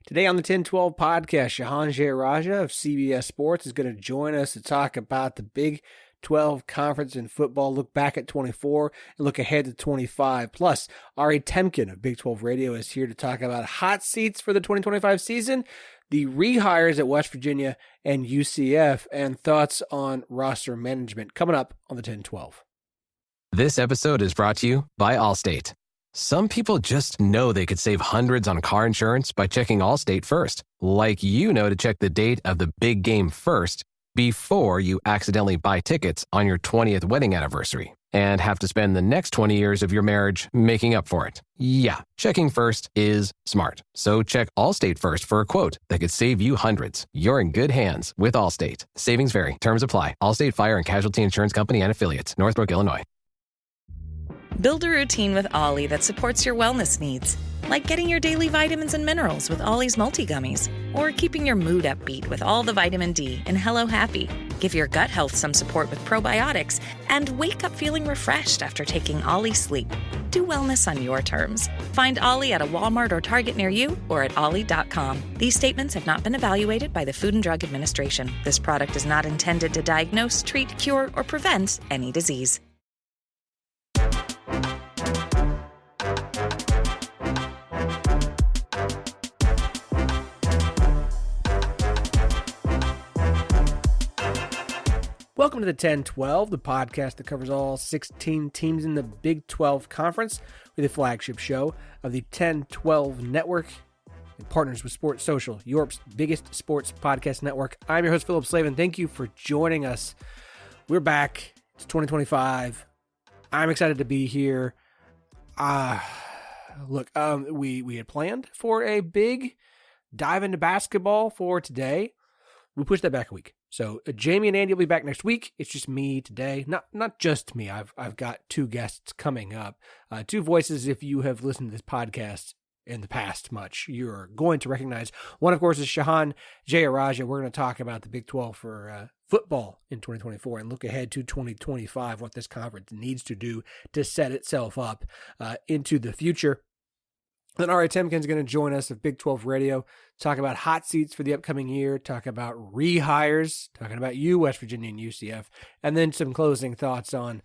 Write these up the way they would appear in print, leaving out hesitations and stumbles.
Today on the 1012 podcast, Shehan Jeyarajah of CBS Sports is going to join us to talk about the Big 12 conference in football, look back at 24 and look ahead to 25. Plus, Ari Temkin of Big 12 Radio is here to talk about hot seats for the 2025 season, the rehires at West Virginia and UCF, and thoughts on roster management coming up on the 1012. This episode is brought to you by Allstate. Some people just know they could save hundreds on car insurance by checking Allstate first, like you know to check the date of the big game first before you accidentally buy tickets on your 20th wedding anniversary and have to spend the next 20 years of your marriage making up for it. Yeah, checking first is smart. So check Allstate first for a quote that could save you hundreds. You're in good hands with Allstate. Savings vary. Terms apply. Allstate Fire and Casualty Insurance Company and Affiliates. Northbrook, Illinois. Build a routine with Ollie that supports your wellness needs, like getting your daily vitamins and minerals with Ollie's multi-gummies, or keeping your mood upbeat with all the vitamin D in Hello Happy. Give your gut health some support with probiotics, and wake up feeling refreshed after taking Ollie Sleep. Do wellness on your terms. Find Ollie at a Walmart or Target near you or at ollie.com. These statements have not been evaluated by the Food and Drug Administration. This product is not intended to diagnose, treat, cure, or prevent any disease. Welcome to the 1012, the podcast that covers all 16 teams in the Big 12 Conference, with the flagship show of the 1012 Network and partners with Sports Social, Europe's biggest sports podcast network. I'm your host, Phillip Slavin. Thank you for joining us. We're back. It's 2025. I'm excited to be here. We had planned for a big dive into basketball for today. We pushed that back a week. So Jamie and Andy will be back next week. It's just me today. Not just me. I've got two guests coming up. Two voices, if you have listened to this podcast in the past much, you're going to recognize. One, of course, is Shehan Jeyarajah. We're going to talk about the Big 12 for football in 2024 and look ahead to 2025, what this conference needs to do to set itself up into the future. Then Ari Temkin is going to join us of Big 12 Radio, talk about hot seats for the upcoming year, talk about rehires, talking about you, West Virginia and UCF, and then some closing thoughts on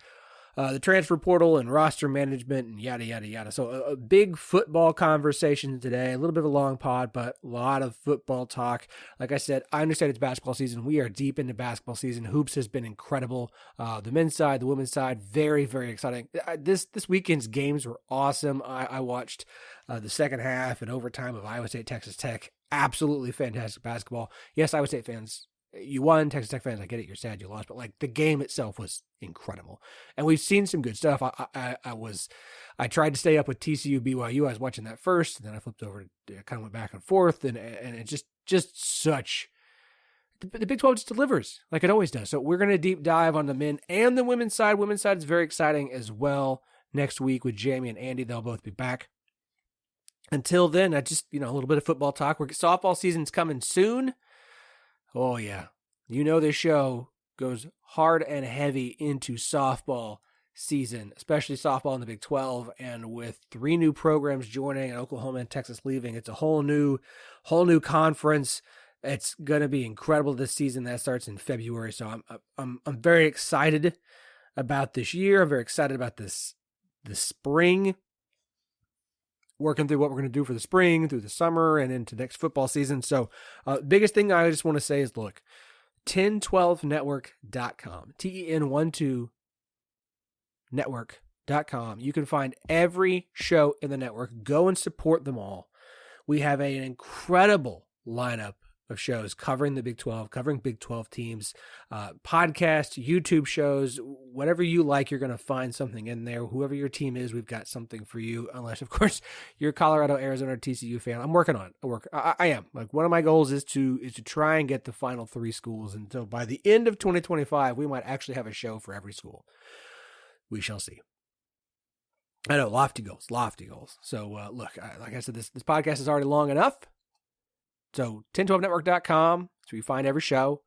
the transfer portal and roster management and yada, yada, yada. So a big football conversation today, a little bit of a long pod, but a lot of football talk. Like I said, I understand it's basketball season. We are deep into basketball season. Hoops has been incredible. The men's side, the women's side, very, very exciting. This weekend's games were awesome. I watched the second half and overtime of Iowa State, Texas Tech. Absolutely fantastic basketball. Yes, Iowa State fans, you won. Texas Tech fans, I get it. You're sad you lost, but like the game itself was incredible, and we've seen some good stuff. I tried to stay up with TCU BYU. I was watching that first, and then I flipped over to kind of went back and forth, and it's just such. The Big 12 just delivers like it always does. So we're going to deep dive on the men and the women's side. Women's side is very exciting as well. Next week with Jamie and Andy, they'll both be back. Until then, a little bit of football talk. Softball season's coming soon. Oh, yeah. You know this show goes hard and heavy into softball season, especially softball in the Big 12. And with 3 new programs joining and Oklahoma and Texas leaving, it's a whole new conference. It's going to be incredible this season. That starts in February. So I'm very excited about this year. I'm very excited about the spring. Working through what we're going to do for the spring, through the summer, and into next football season. So biggest thing I just want to say is, look, 1012network.com, TEN12network.com. You can find every show in the network. Go and support them all. We have an incredible lineup of shows covering the Big 12, covering Big 12 teams, podcasts, YouTube shows, whatever you like, you're going to find something in there. Whoever your team is, we've got something for you, unless, of course, you're a Colorado, Arizona, or TCU fan. I'm working on it. I am. Like, one of my goals is to try and get the final 3 schools. And so by the end of 2025, we might actually have a show for every school. We shall see. I know, lofty goals. So, look, like I said, this podcast is already long enough. So 1012network.com, that's where you find every show.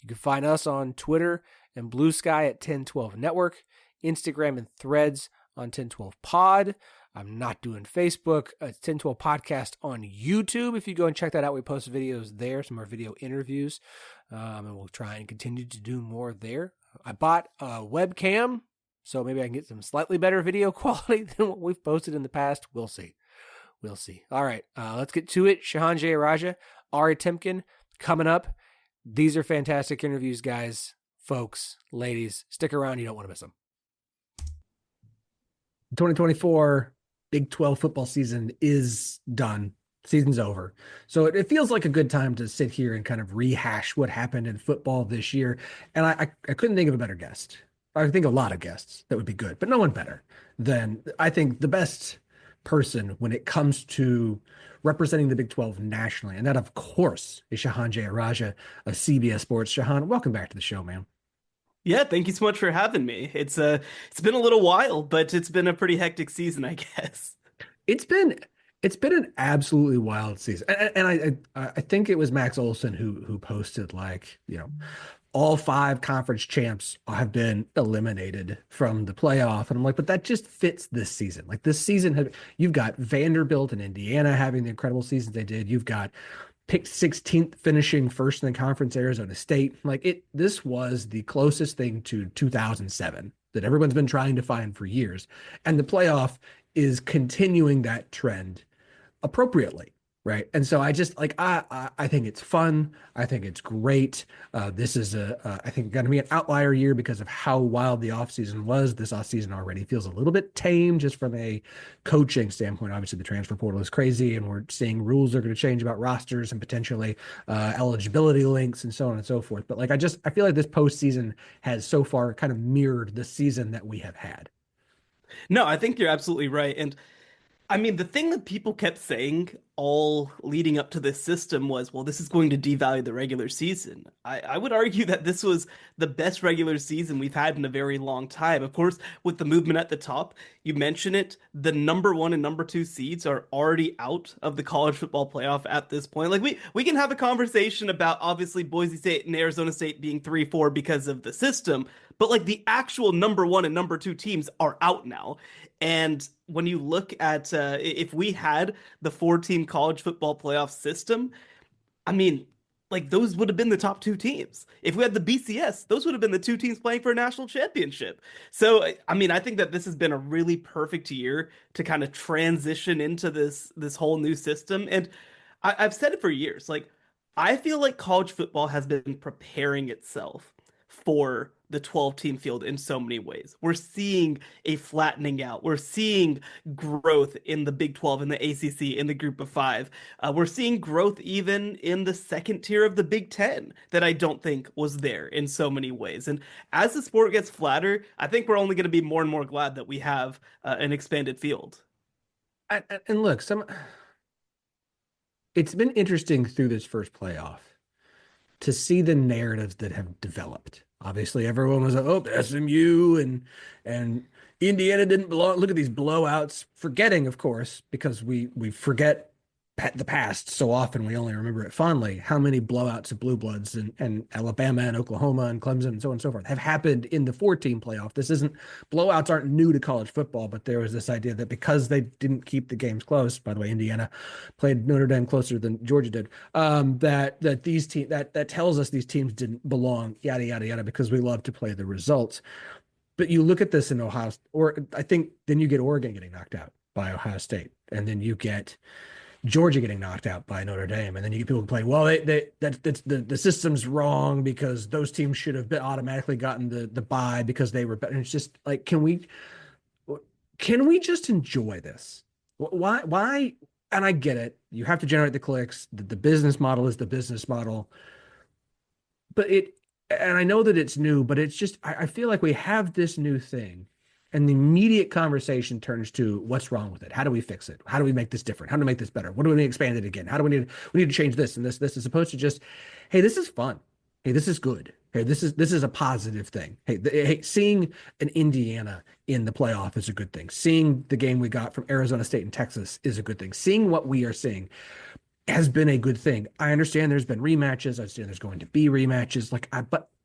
You can find us on Twitter and Bluesky at 1012 Network, Instagram and Threads on 1012 Pod. I'm not doing Facebook. It's 1012 Podcast on YouTube. If you go and check that out, we post videos there, some more video interviews, and we'll try and continue to do more there. I bought a webcam, so maybe I can get some slightly better video quality than what we've posted in the past. We'll see. All right, let's get to it. Shehan Jeyarajah, Ari Temkin, coming up. These are fantastic interviews, guys, folks, ladies. Stick around. You don't want to miss them. 2024 Big 12 football season is done. Season's over. So it feels like a good time to sit here and kind of rehash what happened in football this year. And I couldn't think of a better guest. I think a lot of guests that would be good, but no one better than, I think, the best person when it comes to representing the Big 12 nationally. And that, of course, is Shehan Jeyarajah of CBS Sports. Shehan, welcome back to the show, man. Yeah, thank you so much for having me. It's been a little while, but it's been a pretty hectic season, I guess. It's been an absolutely wild season. And I think it was Max Olson who posted, like, all 5 conference champs have been eliminated from the playoff. And I'm like, but that just fits this season. Like, this season, you've got Vanderbilt and Indiana having the incredible seasons they did. You've got picked 16th, finishing first in the conference, Arizona State. This was the closest thing to 2007 that everyone's been trying to find for years. And the playoff is continuing that trend appropriately. Right. And so I just I think it's fun. I think it's great. This is I think going to be an outlier year because of how wild the offseason was. This offseason already feels a little bit tame just from a coaching standpoint. Obviously, the transfer portal is crazy, and we're seeing rules are going to change about rosters and potentially eligibility links and so on and so forth. But I feel like this postseason has so far kind of mirrored the season that we have had. No, I think you're absolutely right. And I mean, the thing that people kept saying all leading up to this system was, well, this is going to devalue the regular season. I would argue that this was the best regular season we've had in a very long time. Of course, with the movement at the top, you mention it, the number 1 and number 2 seeds are already out of the college football playoff at this point. Like, we can have a conversation about, obviously, Boise State and Arizona State being 3-4 because of the system, but like the actual number 1 and number 2 teams are out now. And when you look at if we had the 4-team college football playoff system, I mean, like, those would have been the top 2 teams. If we had the BCS, those would have been the 2 teams playing for a national championship. So, I mean, I think that this has been a really perfect year to kind of transition into this whole new system. And I've said it for years. Like, I feel like college football has been preparing itself for the 12-team field in so many ways. We're seeing a flattening out. We're seeing growth in the Big 12, in the ACC, in the Group of 5. We're seeing growth even in the second tier of the Big 10 that I don't think was there in so many ways. And as the sport gets flatter, I think we're only going to be more and more glad that we have an expanded field. And look, it's been interesting through this first playoff to see the narratives that have developed. Obviously, everyone was like, oh, SMU and Indiana didn't belong. Look at these blowouts, forgetting, of course, because we forget the past so often, we only remember it fondly, how many blowouts of blue bloods and Alabama and Oklahoma and Clemson and so on and so forth have happened in the 4-team playoff. Blowouts aren't new to college football, but there was this idea that because they didn't keep the games close, by the way, Indiana played Notre Dame closer than Georgia did, that these teams, that tells us these teams didn't belong, yada, yada, yada, because we love to play the results. But you look at this in Ohio, or I think then you get Oregon getting knocked out by Ohio State, and then you get Georgia getting knocked out by Notre Dame, and then you get people complaining, well, the system's wrong because those teams should have been automatically gotten the bye because they were better. And it's just like, can we just enjoy this? Why? And I get it. You have to generate the clicks. The business model is the business model, and I know that it's new, but it's just, I feel like we have this new thing. And the immediate conversation turns to what's wrong with it? How do we fix it? How do we make this different? How do we make this better? What do we need to expand it again? How do we need to change this and this, as opposed to just, hey, this is fun. Hey, this is good. Hey, this is a positive thing. Hey, seeing an Indiana in the playoff is a good thing. Seeing the game we got from Arizona State and Texas is a good thing. Seeing what we are seeing has been a good thing. I understand there's been rematches. I understand there's going to be rematches.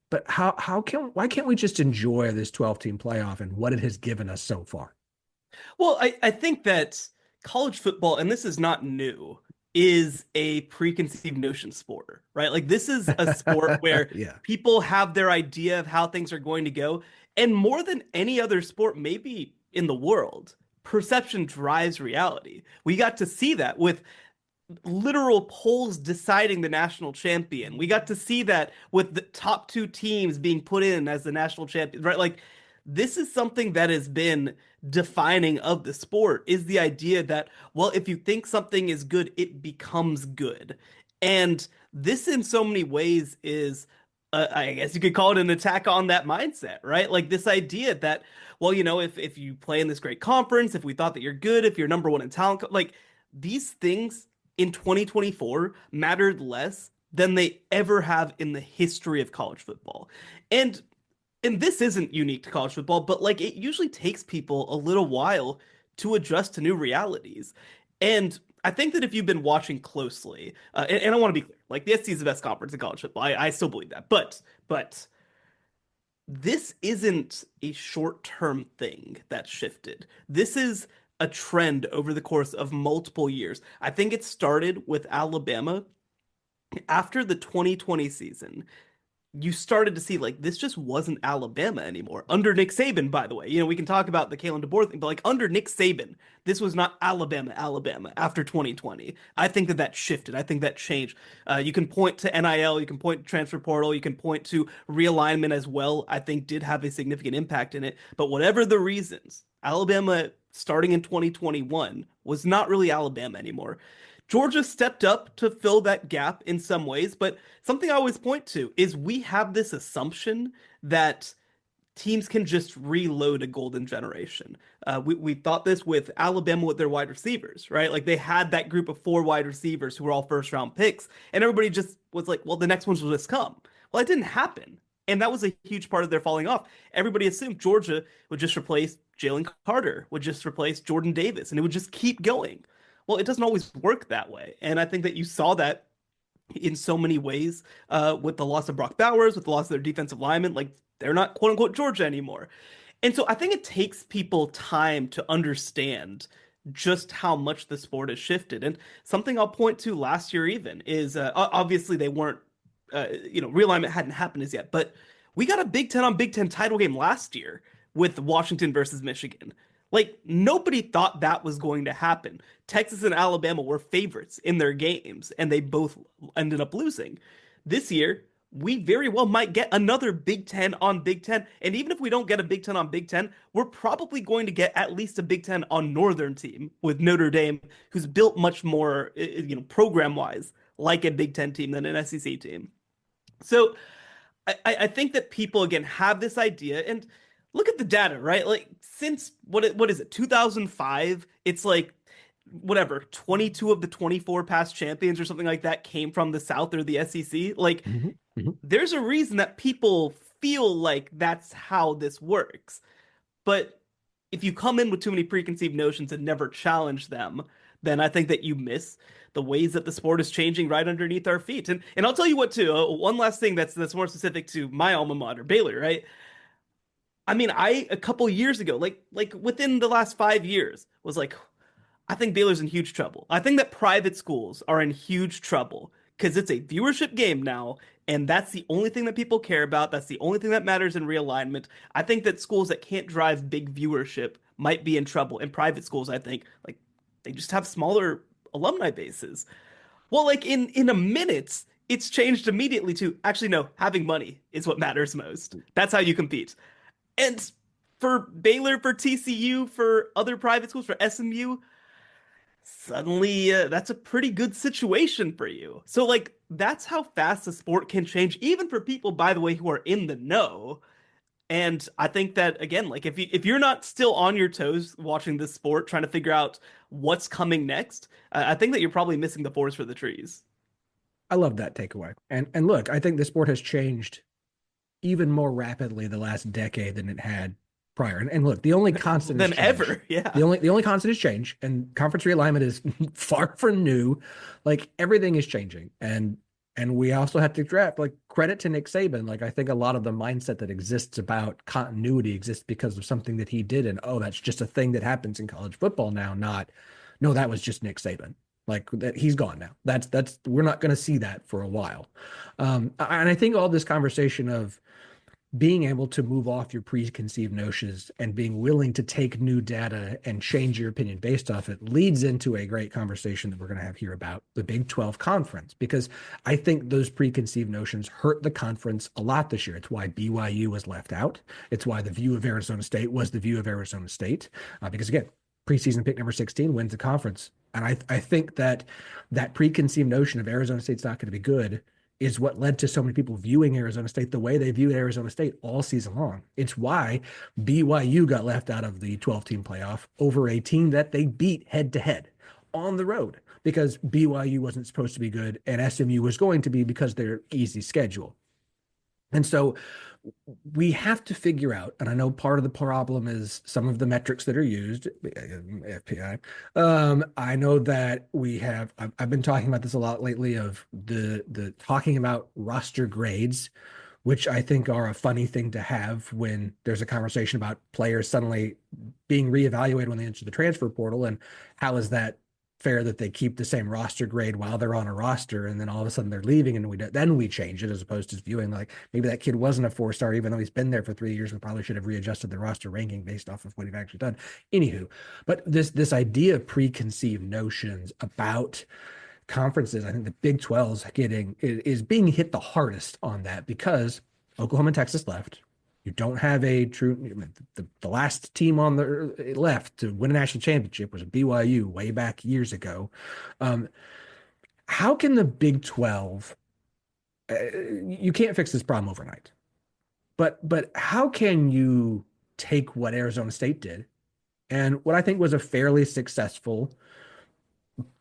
But why can't we just enjoy this 12-team playoff and what it has given us so far? Well, I think that college football, and this is not new, is a preconceived notion sport, right? Like this is a sport where Yeah. people have their idea of how things are going to go. And more than any other sport, maybe in the world, perception drives reality. We got to see that with literal polls deciding the national champion. We got to see that with the top two teams being put in as the national champions, right? Like this is something that has been defining of the sport is the idea that, well, if you think something is good, it becomes good. And this in so many ways is I guess you could call it an attack on that mindset, right? Like this idea that, well, if you play in this great conference, if we thought that you're good, if you're number one in talent, like these things in 2024 mattered less than they ever have in the history of college football. And and this isn't unique to college football, but like it usually takes people a little while to adjust to new realities. And I think that if you've been watching closely, and I want to be clear, like the SEC is the best conference in college football. I still believe that, but this isn't a short-term thing that shifted. This is a trend over the course of multiple years. I think it started with Alabama after the 2020 season. You started to see like this just wasn't Alabama anymore. Under Nick Saban, by the way. We can talk about the Kalen DeBoer thing, but like under Nick Saban, this was not Alabama after 2020. I think that shifted. I think that changed. You can point to NIL, you can point to transfer portal, you can point to realignment as well. I think did have a significant impact in it. But whatever the reasons, Alabama starting in 2021 was not really Alabama anymore. Georgia stepped up to fill that gap in some ways, but something I always point to is we have this assumption that teams can just reload a golden generation. We thought this with Alabama with their wide receivers, right? Like they had that group of 4 wide receivers who were all first round picks, and everybody just was like, well, the next ones will just come. Well, it didn't happen. And that was a huge part of their falling off. Everybody assumed Georgia would just replace Jalen Carter, would just replace Jordan Davis, and it would just keep going. Well, it doesn't always work that way. And I think that you saw that in so many ways with the loss of Brock Bowers, with the loss of their defensive lineman. Like, they're not quote unquote Georgia anymore. And so I think it takes people time to understand just how much the sport has shifted. And something I'll point to last year even is obviously they weren't, realignment hadn't happened as yet, but we got a Big Ten on Big Ten title game last year with Washington versus Michigan. Like, nobody thought that was going to happen. Texas and Alabama were favorites in their games, and they both ended up losing. This year, we very well might get another Big Ten on Big Ten. And even if we don't get a Big Ten on Big Ten, we're probably going to get at least a Big Ten on Northern team with Notre Dame, who's built much more, program-wise, like a Big Ten team than an SEC team. So I think that people, again, have this idea, and look at the data, right? Like since what is it, 2005? It's like whatever, 22 of the 24 past champions or something like that came from the South or the SEC. Like there's a reason that people feel like that's how this works. But if you come in with too many preconceived notions and never challenge them, then I think that you miss the ways that the sport is changing right underneath our feet. And I'll tell you what too, one last thing that's more specific to my alma mater, Baylor, right? I mean, a couple years ago, like within the last 5 years, was like, I think Baylor's in huge trouble. I think that private schools are in huge trouble because it's a viewership game now, and that's the only thing that people care about. That's the only thing that matters in realignment. I think that schools that can't drive big viewership might be in trouble. And private schools, I think, like they just have smaller alumni bases. Well, like in a minute, it's changed immediately to actually no, having money is what matters most. That's how you compete. And for Baylor, for TCU, for other private schools, for SMU, suddenly that's a pretty good situation for you. So like that's how fast the sport can change, even for people, by the way, who are in the know. And I think that again, like if you're not still on your toes watching this sport, trying to figure out what's coming next, I think that you're probably missing the forest for the trees. I love that takeaway. And look, I think the sport has changed even more rapidly the last decade than it had prior. And look, the only constant than ever, yeah. The only constant is change, and conference realignment is far from new. Like everything is changing, and And we also have to draft, like, credit to Nick Saban. Like, I think a lot of the mindset that exists about continuity exists because of something that he did. And, oh, that's just a thing that happens in college football now, not, no, that was just Nick Saban. Like, that he's gone now. We're not going to see that for a while. And I think all this conversation of being able to move off your preconceived notions and being willing to take new data and change your opinion based off it leads into a great conversation that we're going to have here about the Big 12 conference, because I think those preconceived notions hurt the conference a lot this year. It's why BYU was left out. It's why the view of Arizona State was the view of Arizona State, because again, preseason pick number 16 wins the conference. And I think that preconceived notion of Arizona State's not going to be good is what led to so many people viewing Arizona State the way they viewed Arizona State all season long. It's why BYU got left out of the 12-team playoff over a team that they beat head-to-head on the road, because BYU wasn't supposed to be good and SMU was going to be because of their easy schedule. And so we have to figure out, and I know part of the problem is some of the metrics that are used, FPI. I know that I've been talking about this a lot lately, of the talking about roster grades, which I think are a funny thing to have when there's a conversation about players suddenly being reevaluated when they enter the transfer portal. And how is that fair that they keep the same roster grade while they're on a roster, and then all of a sudden they're leaving and then we change it, as opposed to viewing like maybe that kid wasn't a 4-star even though he's been there for 3 years. We probably should have readjusted the roster ranking based off of what he's actually done. Anywho, but this idea of preconceived notions about conferences, I think the Big 12 is being hit the hardest on that, because Oklahoma and Texas left. You don't have a true, the last team on the left to win a national championship was BYU way back years ago. How can the Big 12, you can't fix this problem overnight, but how can you take what Arizona State did and what I think was a fairly successful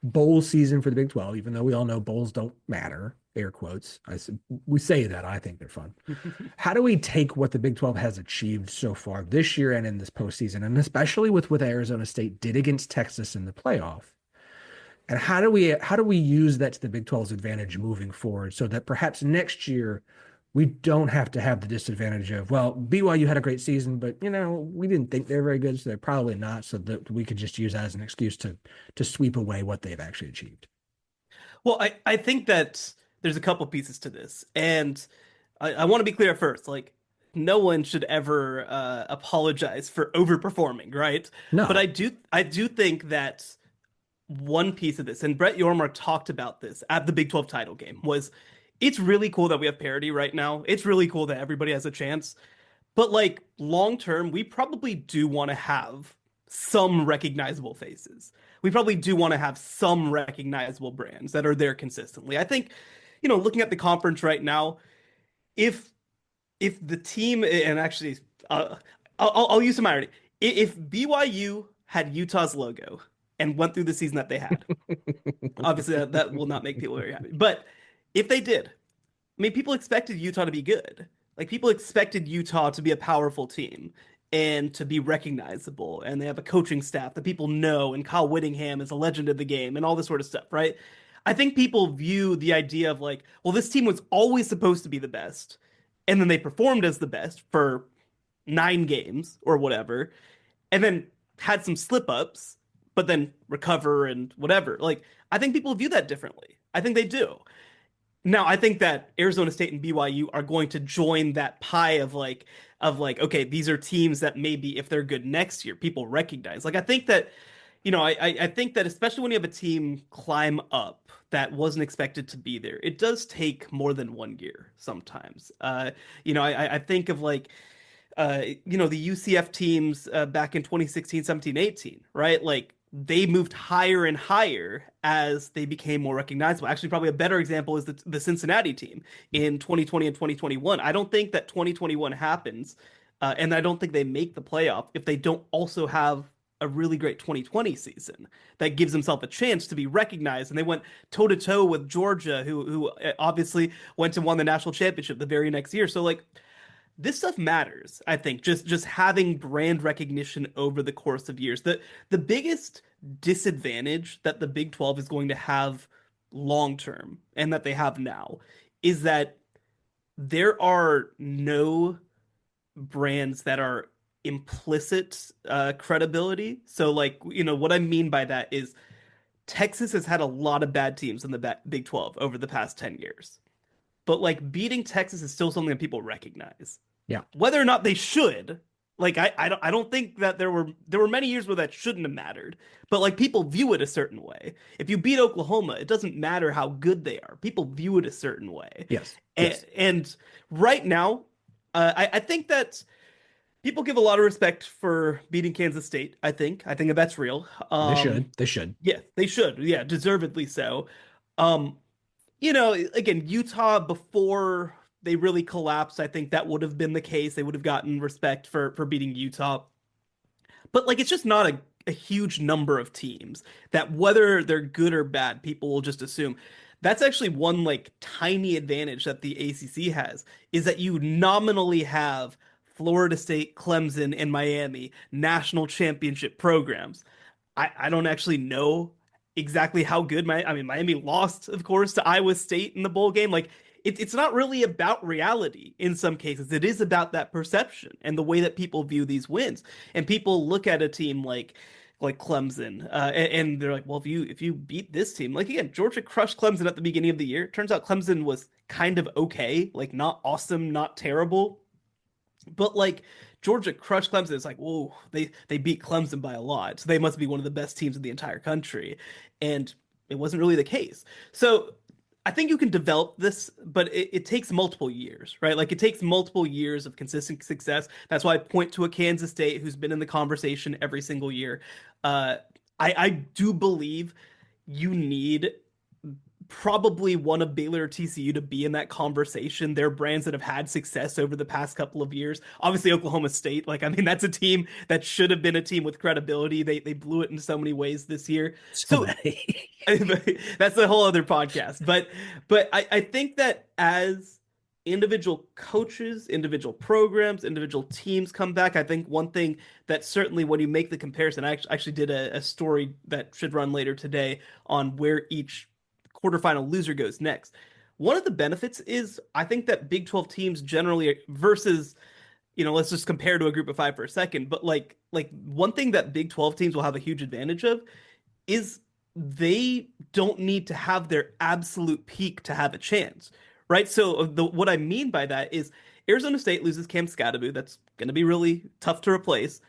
bowl season for the Big 12, even though we all know bowls don't matter, air quotes. We say that. I think they're fun. How do we take what the Big 12 has achieved so far this year and in this postseason, and especially with what Arizona State did against Texas in the playoff, and how do we use that to the Big 12's advantage moving forward, so that perhaps next year we don't have to have the disadvantage of, well, BYU had a great season, but we didn't think they're very good, so they're probably not, so that we could just use that as an excuse to sweep away what they've actually achieved. Well, I think that there's a couple pieces to this, and I want to be clear first, like, no one should ever apologize for overperforming, right? No. But I do think that one piece of this, and Brett Yormark talked about this at the Big 12 title game, was it's really cool that we have parity right now. It's really cool that everybody has a chance. But like long term, we probably do want to have some recognizable faces. We probably do want to have some recognizable brands that are there consistently. I think, looking at the conference right now, if the team, and actually, I'll use some irony. If BYU had Utah's logo and went through the season that they had, obviously that will not make people very happy. But if they did, I mean, people expected Utah to be good. Like, people expected Utah to be a powerful team and to be recognizable. And they have a coaching staff that people know, and Kyle Whittingham is a legend of the game and all this sort of stuff, right? I think people view the idea of like, well, this team was always supposed to be the best, and then they performed as the best for 9 games or whatever, and then had some slip-ups, but then recover and whatever. Like, I think people view that differently. I think they do. Now, I think that Arizona State and BYU are going to join that pie of like, okay, these are teams that maybe if they're good next year, people recognize. Like, I think that, I think that especially when you have a team climb up that wasn't expected to be there, it does take more than 1 year sometimes. I think of like, the UCF teams back in 2016, 17, 18, right? Like, they moved higher and higher as they became more recognizable. Actually, probably a better example is the Cincinnati team in 2020 and 2021. I don't think that 2021 happens, and I don't think they make the playoff if they don't also have a really great 2020 season that gives themselves a chance to be recognized. And they went toe-to-toe with Georgia, who obviously went and won the national championship the very next year. So, like, this stuff matters, I think, just having brand recognition over the course of years. The biggest disadvantage that the Big 12 is going to have long term and that they have now is that there are no brands that are implicit credibility. So like, what I mean by that is Texas has had a lot of bad teams in the Big 12 over the past 10 years. But like beating Texas is still something that people recognize. Yeah. Whether or not they should, like I don't think that there were many years where that shouldn't have mattered. But like people view it a certain way. If you beat Oklahoma, it doesn't matter how good they are. People view it a certain way. Yes. And right now, I think that people give a lot of respect for beating Kansas State. I think that's real. They should. Yeah, they should. Yeah, deservedly so. Um, again, Utah before they really collapsed, I think that would have been the case. They would have gotten respect for beating Utah. But like it's just not a huge number of teams that whether they're good or bad, people will just assume. That's actually one like tiny advantage that the ACC has is that you nominally have Florida State, Clemson, and Miami national championship programs. I don't actually know exactly how good Miami lost, of course, to Iowa State in the bowl game. Like it's not really about reality in some cases. It is about that perception and the way that people view these wins. And people look at a team like Clemson, and they're like, well, if you beat this team, like again, Georgia crushed Clemson at the beginning of the year. Turns out Clemson was kind of okay, like not awesome, not terrible, but like Georgia crushed Clemson. It's like, whoa, they beat Clemson by a lot. So they must be one of the best teams in the entire country. And it wasn't really the case. So I think you can develop this, but it takes multiple years, right? Like it takes multiple years of consistent success. That's why I point to a Kansas State who's been in the conversation every single year. I do believe you need probably one of Baylor or TCU to be in that conversation. They're brands that have had success over the past couple of years. Obviously, Oklahoma State, like, I mean, that's a team that should have been a team with credibility. They blew it in so many ways this year. So that's a whole other podcast. But I think that as individual coaches, individual programs, individual teams come back, I think one thing that certainly when you make the comparison, I actually did a story that should run later today on where each quarterfinal loser goes next. One of the benefits is I think that Big 12 teams generally versus, let's just compare to a group of five for a second. But like one thing that Big 12 teams will have a huge advantage of is they don't need to have their absolute peak to have a chance, right? So what I mean by that is Arizona State loses Cam Scadaboo. That's going to be really tough to replace.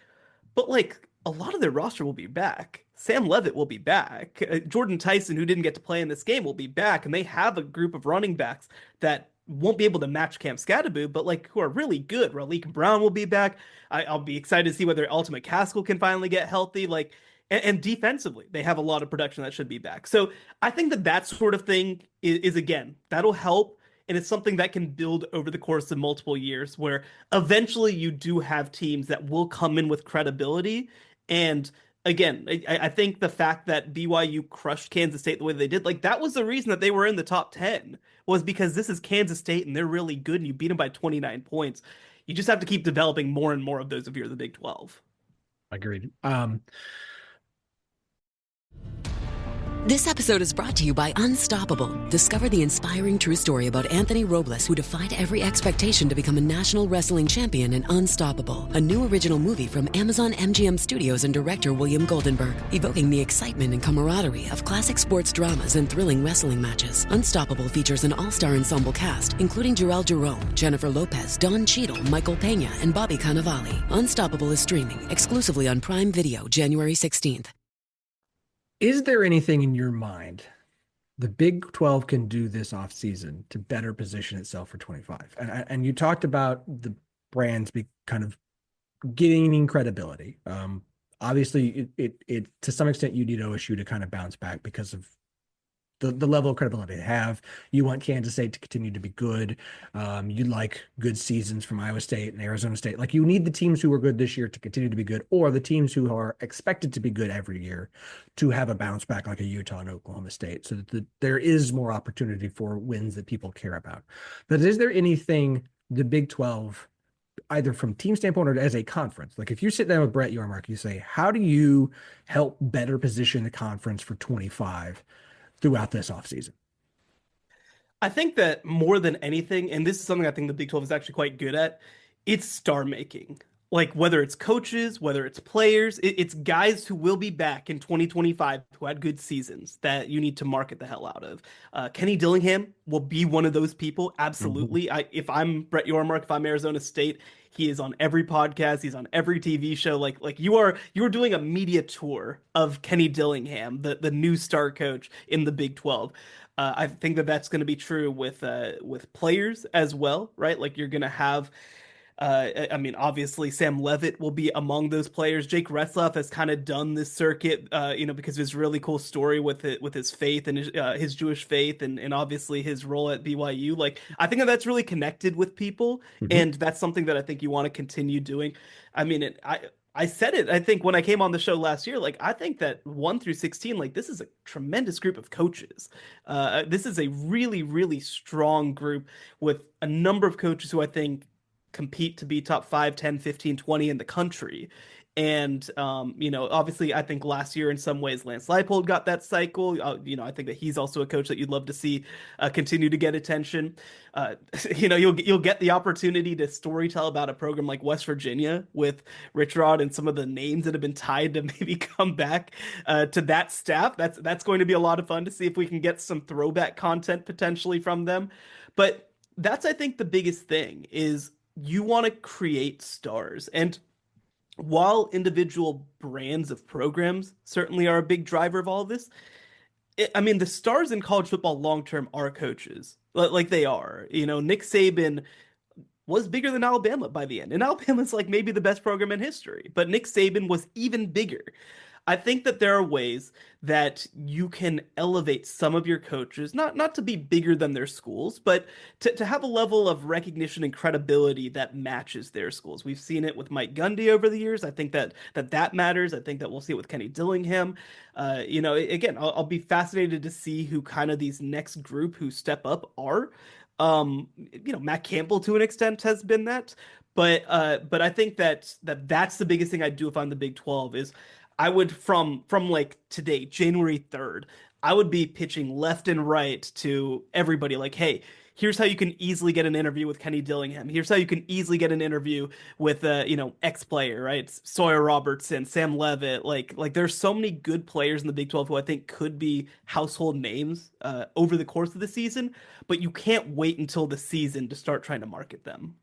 But like a lot of their roster will be back. Sam Levitt will be back. Jordan Tyson, who didn't get to play in this game, will be back. And they have a group of running backs that won't be able to match Cam Scadaboo, but like who are really good. Raleek Brown will be back. I'll be excited to see whether Ultimate Caskell can finally get healthy. Like, and defensively, they have a lot of production that should be back. So I think that sort of thing is again, that'll help. And it's something that can build over the course of multiple years where eventually you do have teams that will come in with credibility. And again, I think the fact that BYU crushed Kansas State the way they did, like that was the reason that they were in the top 10 was because this is Kansas State and they're really good and you beat them by 29 points. You just have to keep developing more and more of those if you're the Big 12. Agreed. This episode is brought to you by Unstoppable. Discover the inspiring true story about Anthony Robles, who defied every expectation to become a national wrestling champion in Unstoppable, a new original movie from Amazon MGM Studios and director William Goldenberg, evoking the excitement and camaraderie of classic sports dramas and thrilling wrestling matches. Unstoppable features an all-star ensemble cast, including Jarrell Jerome, Jennifer Lopez, Don Cheadle, Michael Pena, and Bobby Cannavale. Unstoppable is streaming exclusively on Prime Video January 16th. Is there anything in your mind the Big 12 can do this offseason to better position itself for 25? And you talked about the brands be kind of gaining credibility. Obviously, it to some extent you need OSU to kind of bounce back because of the level of credibility they have. You want Kansas State to continue to be good. You like good seasons from Iowa State and Arizona State. Like you need the teams who are good this year to continue to be good, or the teams who are expected to be good every year to have a bounce back like a Utah and Oklahoma State, so that there is more opportunity for wins that people care about. But is there anything the Big 12, either from team standpoint or as a conference, like if you sit down with Brett Yormark, you say, how do you help better position the conference for 25? throughout this offseason? I think that more than anything, and this is something I think the Big 12 is actually quite good at, it's star making. Like whether it's coaches, whether it's players, it's guys who will be back in 2025 who had good seasons that you need to market the hell out of. Kenny Dillingham will be one of those people. Mhm. Absolutely. If I'm Brett Yormark, if I'm Arizona State, he is on every podcast. He's on every TV show. Like you are doing a media tour of Kenny Dillingham, the new star coach in the Big 12. I think that that's going to be true with players as well, right? Like you're going to have I mean, obviously, Sam Levitt will be among those players. Jake Retzlaff has kind of done this circuit, because of his really cool story with it, with his faith and his Jewish faith, and obviously his role at BYU. Like, I think that that's really connected with people, Mhm. and that's something that I think you want to continue doing. I mean, I said it, I think, when I came on the show last year, like, I think that 1 through 16, like, this is a tremendous group of coaches. This is a really, really strong group with a number of coaches who I think compete to be top 5, 10, 15, 20 in the country. And, obviously, I think last year in some ways Lance Leipold got that cycle. I think that he's also a coach that you'd love to see continue to get attention. Uh, you'll get the opportunity to storytell about a program like West Virginia with Rich Rod and some of the names that have been tied to maybe come back to that staff. That's going to be a lot of fun to see if we can get some throwback content potentially from them. But that's, I think, the biggest thing is you want to create stars. And while individual brands of programs certainly are a big driver of all of this, I mean, the stars in college football long term are coaches. Like they are. Nick Saban was bigger than Alabama by the end. And Alabama's like maybe the best program in history, but Nick Saban was even bigger. I think that there are ways that you can elevate some of your coaches, not to be bigger than their schools, but to have a level of recognition and credibility that matches their schools. We've seen it with Mike Gundy over the years. I think that matters. I think that we'll see it with Kenny Dillingham. Again, I'll be fascinated to see who kind of these next group who step up are. Matt Campbell to an extent has been that, but I think that's the biggest thing I'd do if I'm the Big 12 is I would from like today, January 3rd, I would be pitching left and right to everybody like, hey, here's how you can easily get an interview with Kenny Dillingham. Here's how you can easily get an interview with X player, right? Sawyer Robertson, Sam Levitt. Like there's so many good players in the Big 12 who I think could be household names over the course of the season, but you can't wait until the season to start trying to market them.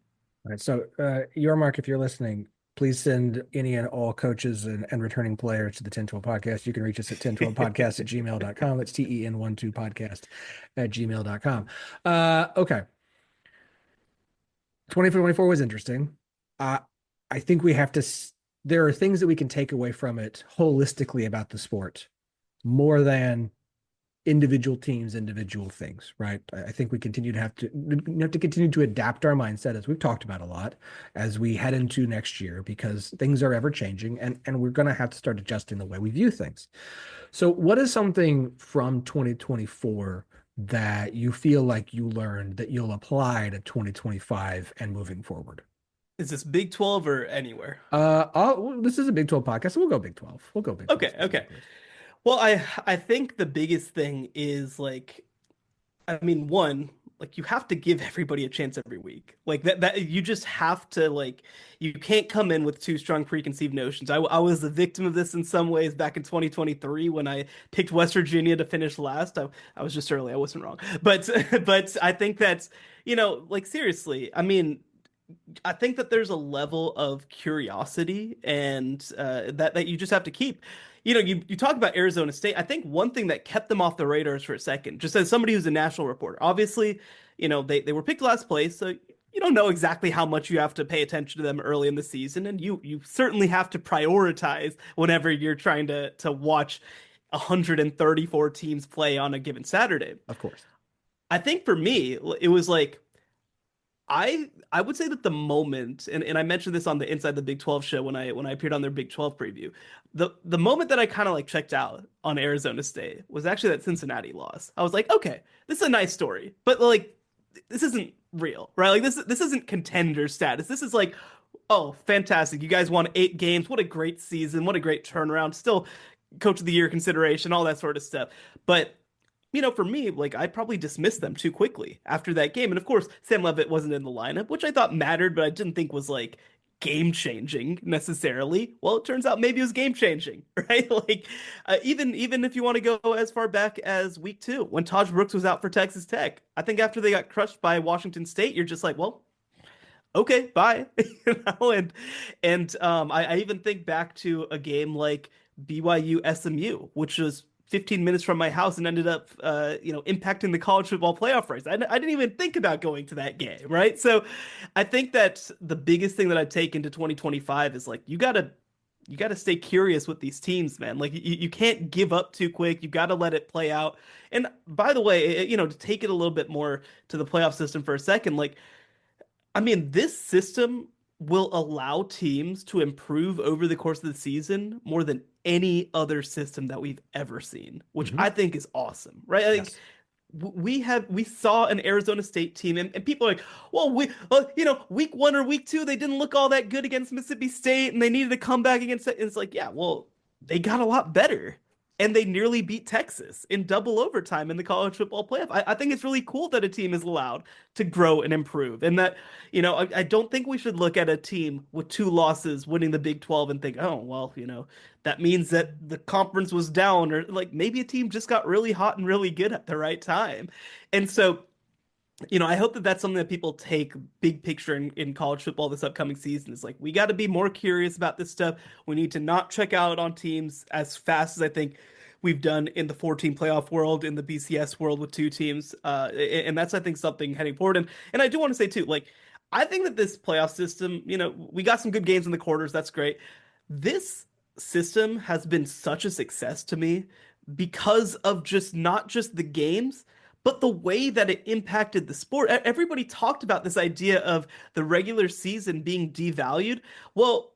All right. So, your Mark, if you're listening, please send any and all coaches and returning players to the 1012 podcast. You can reach us at 1012podcast at gmail.com. That's TEN12podcast at gmail.com. Okay. 2024 was interesting. I think we have to, there are things that we can take away from it holistically about the sport more than individual teams, individual things, right? I think we have to continue to adapt our mindset, as we've talked about a lot, as we head into next year, because things are ever changing, and we're going to have to start adjusting the way we view things. So what is something from 2024 that you feel like you learned that you'll apply to 2025 and moving forward? Is this Big 12 or anywhere? This is a Big 12 podcast, so we'll go Big 12. We'll go Big 12. Okay. Well, I think the biggest thing is like, I mean, one, like you have to give everybody a chance every week. Like that you just have to like, you can't come in with too strong preconceived notions. I was the victim of this in some ways back in 2023 when I picked West Virginia to finish last. I was just early. I wasn't wrong. But but I think that's, like seriously, I mean, I think that there's a level of curiosity and that you just have to keep. You talk about Arizona State. I think one thing that kept them off the radars for a second, just as somebody who's a national reporter, obviously, they were picked last place, so you don't know exactly how much you have to pay attention to them early in the season, and you certainly have to prioritize whenever you're trying to watch 134 teams play on a given Saturday. Of course. I think for me, it was like I would say that the moment, and I mentioned this on the Inside the Big 12 show when I appeared on their Big 12 preview, the moment that I kind of like checked out on Arizona State was actually that Cincinnati loss. I was like, okay, this is a nice story, but like this isn't real, right? Like this isn't contender status. This is like, oh, fantastic. You guys won 8 games. What a great season. What a great turnaround. Still coach of the year consideration, all that sort of stuff. But for me, like I probably dismissed them too quickly after that game. And of course, Sam Levitt wasn't in the lineup, which I thought mattered, but I didn't think was like game changing necessarily. Well, it turns out maybe it was game changing, right? Like even if you want to go as far back as week 2, when Taj Brooks was out for Texas Tech, I think after they got crushed by Washington State, you're just like, well, okay, bye. I even think back to a game like BYU SMU, which was 15 minutes from my house and ended up impacting the college football playoff race. I didn't even think about going to that game, right? So I think that the biggest thing that I take into 2025 is like you gotta stay curious with these teams, man. Like you can't give up too quick. You got to let it play out. And by the way, to take it a little bit more to the playoff system for a second, like I mean, this system will allow teams to improve over the course of the season more than any other system that we've ever seen, which I think is awesome, right? I think we saw an Arizona State team, and people are like, well, week 1 or week 2, they didn't look all that good against Mississippi State, and they needed to come back against it. And it's like, yeah, well, they got a lot better. And they nearly beat Texas in double overtime in the college football playoff. I think it's really cool that a team is allowed to grow and improve. And that, I don't think we should look at a team with 2 losses winning the Big 12 and think, oh, well, that means that the conference was down, or like maybe a team just got really hot and really good at the right time. And so, I hope that that's something that people take big picture in college football this upcoming season. Is like, we got to be more curious about this stuff. We need to not check out on teams as fast as I think we've done in the 14 playoff world, in the BCS world with 2 teams. And that's, I think, something heading forward. And I do want to say too, like, I think that this playoff system, we got some good games in the quarters. That's great. This system has been such a success to me because of not just the games, but the way that it impacted the sport. Everybody talked about this idea of the regular season being devalued. Well,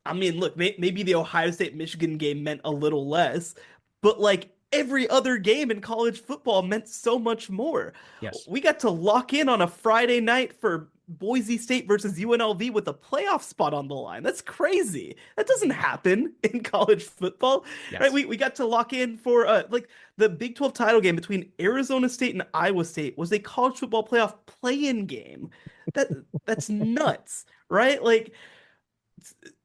I mean, look, maybe the Ohio State-Michigan game meant a little less, but like every other game in college football meant so much more. Yes. We got to lock in on a Friday night for Boise State versus UNLV with a playoff spot on the line. That's crazy. That doesn't happen in college football, right? We got to lock in for like the Big 12 title game between Arizona State and Iowa State was a college football playoff play-in game. That's nuts, right? Like,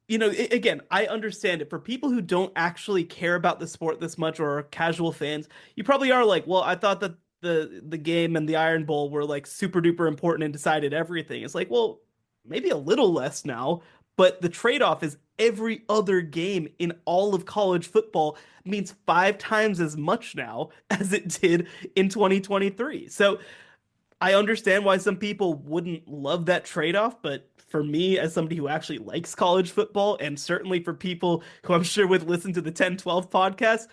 again, I understand it. For people who don't actually care about the sport this much or are casual fans, you probably are like, well, I thought that the game and the Iron Bowl were like super duper important and decided everything. It's like, well, maybe a little less now, but the trade-off is every other game in all of college football means 5 times as much now as it did in 2023. So I understand why some people wouldn't love that trade-off, but for me, as somebody who actually likes college football, and certainly for people who I'm sure would listen to the 10-12 podcast,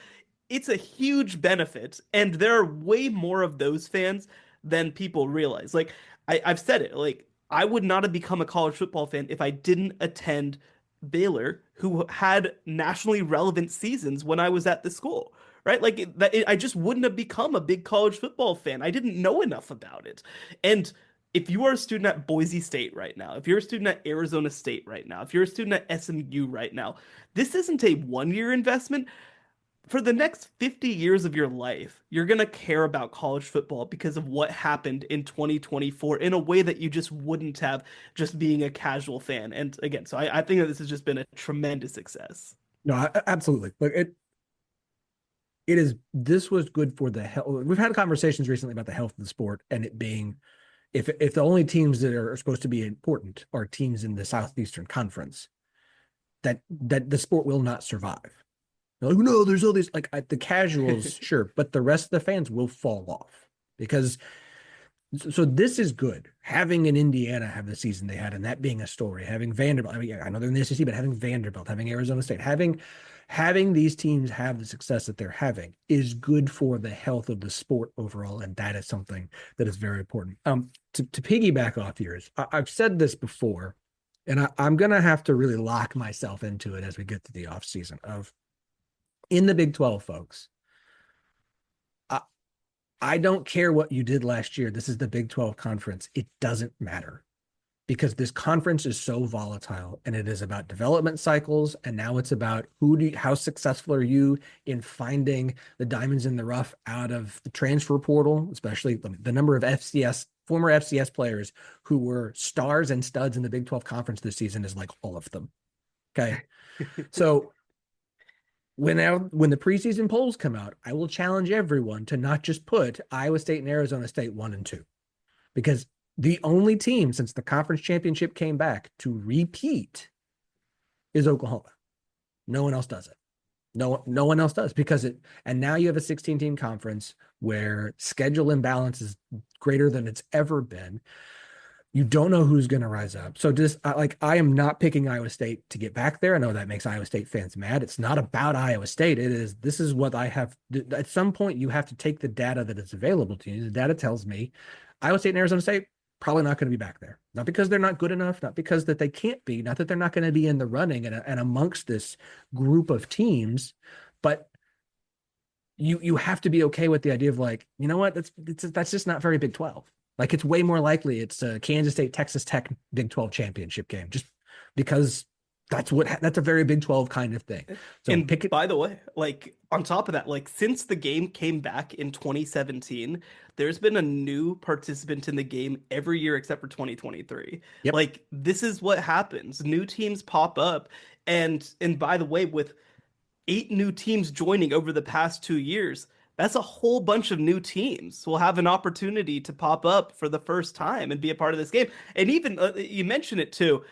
it's a huge benefit. And there are way more of those fans than people realize. Like, I've said it, like, I would not have become a college football fan if I didn't attend Baylor, who had nationally relevant seasons when I was at the school. Right? Like I just wouldn't have become a big college football fan. I didn't know enough about it. And if you are a student at Boise State right now, if you're a student at Arizona State right now, if you're a student at SMU right now, this isn't a 1-year investment. For the next 50 years of your life, you're going to care about college football because of what happened in 2024 in a way that you just wouldn't have just being a casual fan. And again, so I think that this has just been a tremendous success. No, absolutely. Look, this was good for the health. We've had conversations recently about the health of the sport and it being, if the only teams that are supposed to be important are teams in the Southeastern Conference, that the sport will not survive. Like, no, there's all these the casuals, sure, but the rest of the fans will fall off because. So this is good. Having an Indiana have the season they had, and that being a story. Having Vanderbilt, I mean, I know they're in the SEC, but having Vanderbilt, having Arizona State, having these teams have the success that they're having is good for the health of the sport overall, and that is something that is very important. To piggyback off yours, I've said this before, and I'm gonna have to really lock myself into it as we get to the off season of in the Big 12, folks. I don't care what you did last year. This is the Big 12 conference. It doesn't matter because this conference is so volatile, and it is about development cycles. And now it's about how successful are you in finding the diamonds in the rough out of the transfer portal, especially the number of former FCS players who were stars and studs in the Big 12 conference this season is like all of them. Okay. So when the preseason polls come out, I will challenge everyone to not just put Iowa State and Arizona State 1 and 2, because the only team since the conference championship came back to repeat is Oklahoma. No one else does it. No one else does, and now you have a 16-team conference where schedule imbalance is greater than it's ever been. You don't know who's going to rise up. So I am not picking Iowa State to get back there. I know that makes Iowa State fans mad. It's not about Iowa State. This is what I have. At some point, you have to take the data that is available to you. The data tells me Iowa State and Arizona State probably not going to be back there. Not because they're not good enough, not because that they can't be, not that they're not going to be in the running and amongst this group of teams, but you have to be okay with the idea of like, you know what, that's just not very Big 12. Like, it's way more likely it's a Kansas State, Texas Tech Big 12 championship game, just because that's a very Big 12 kind of thing. So and by the way, like on top of that, like since the game came back in 2017, there's been a new participant in the game every year except for 2023. Yep. Like this is what happens. New teams pop up, and by the way, with 8 new teams joining over the past 2 years, that's a whole bunch of new teams will have an opportunity to pop up for the first time and be a part of this game. And even you mentioned it too.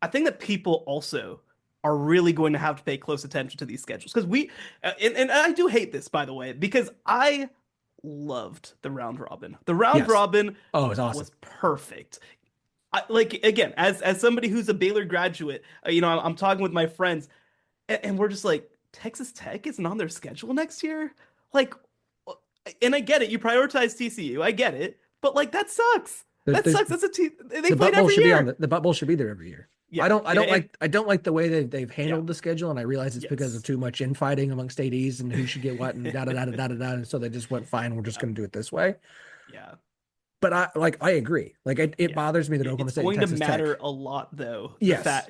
I think that people also are really going to have to pay close attention to these schedules, because and I do hate this, by the way, because I loved the round robin. The round robin it was awesome. Was perfect. Like again, as somebody who's a Baylor graduate, I'm talking with my friends, and we're just like, Texas Tech isn't on their schedule next year. Like, and I get it. You prioritize TCU. I get it, but like that sucks. That sucks. That's a team. They played every year. The Butt Bowl should be there every year. Yeah. I don't like the way they've handled the schedule, and I realize it's because of too much infighting amongst ADs and who should get what and da da da da da da. And so they just went, fine, we're just going to do it this way. Yeah. But I agree. Like it bothers me that Oklahoma State and Texas It's going to matter Tech. a lot, though. Yes.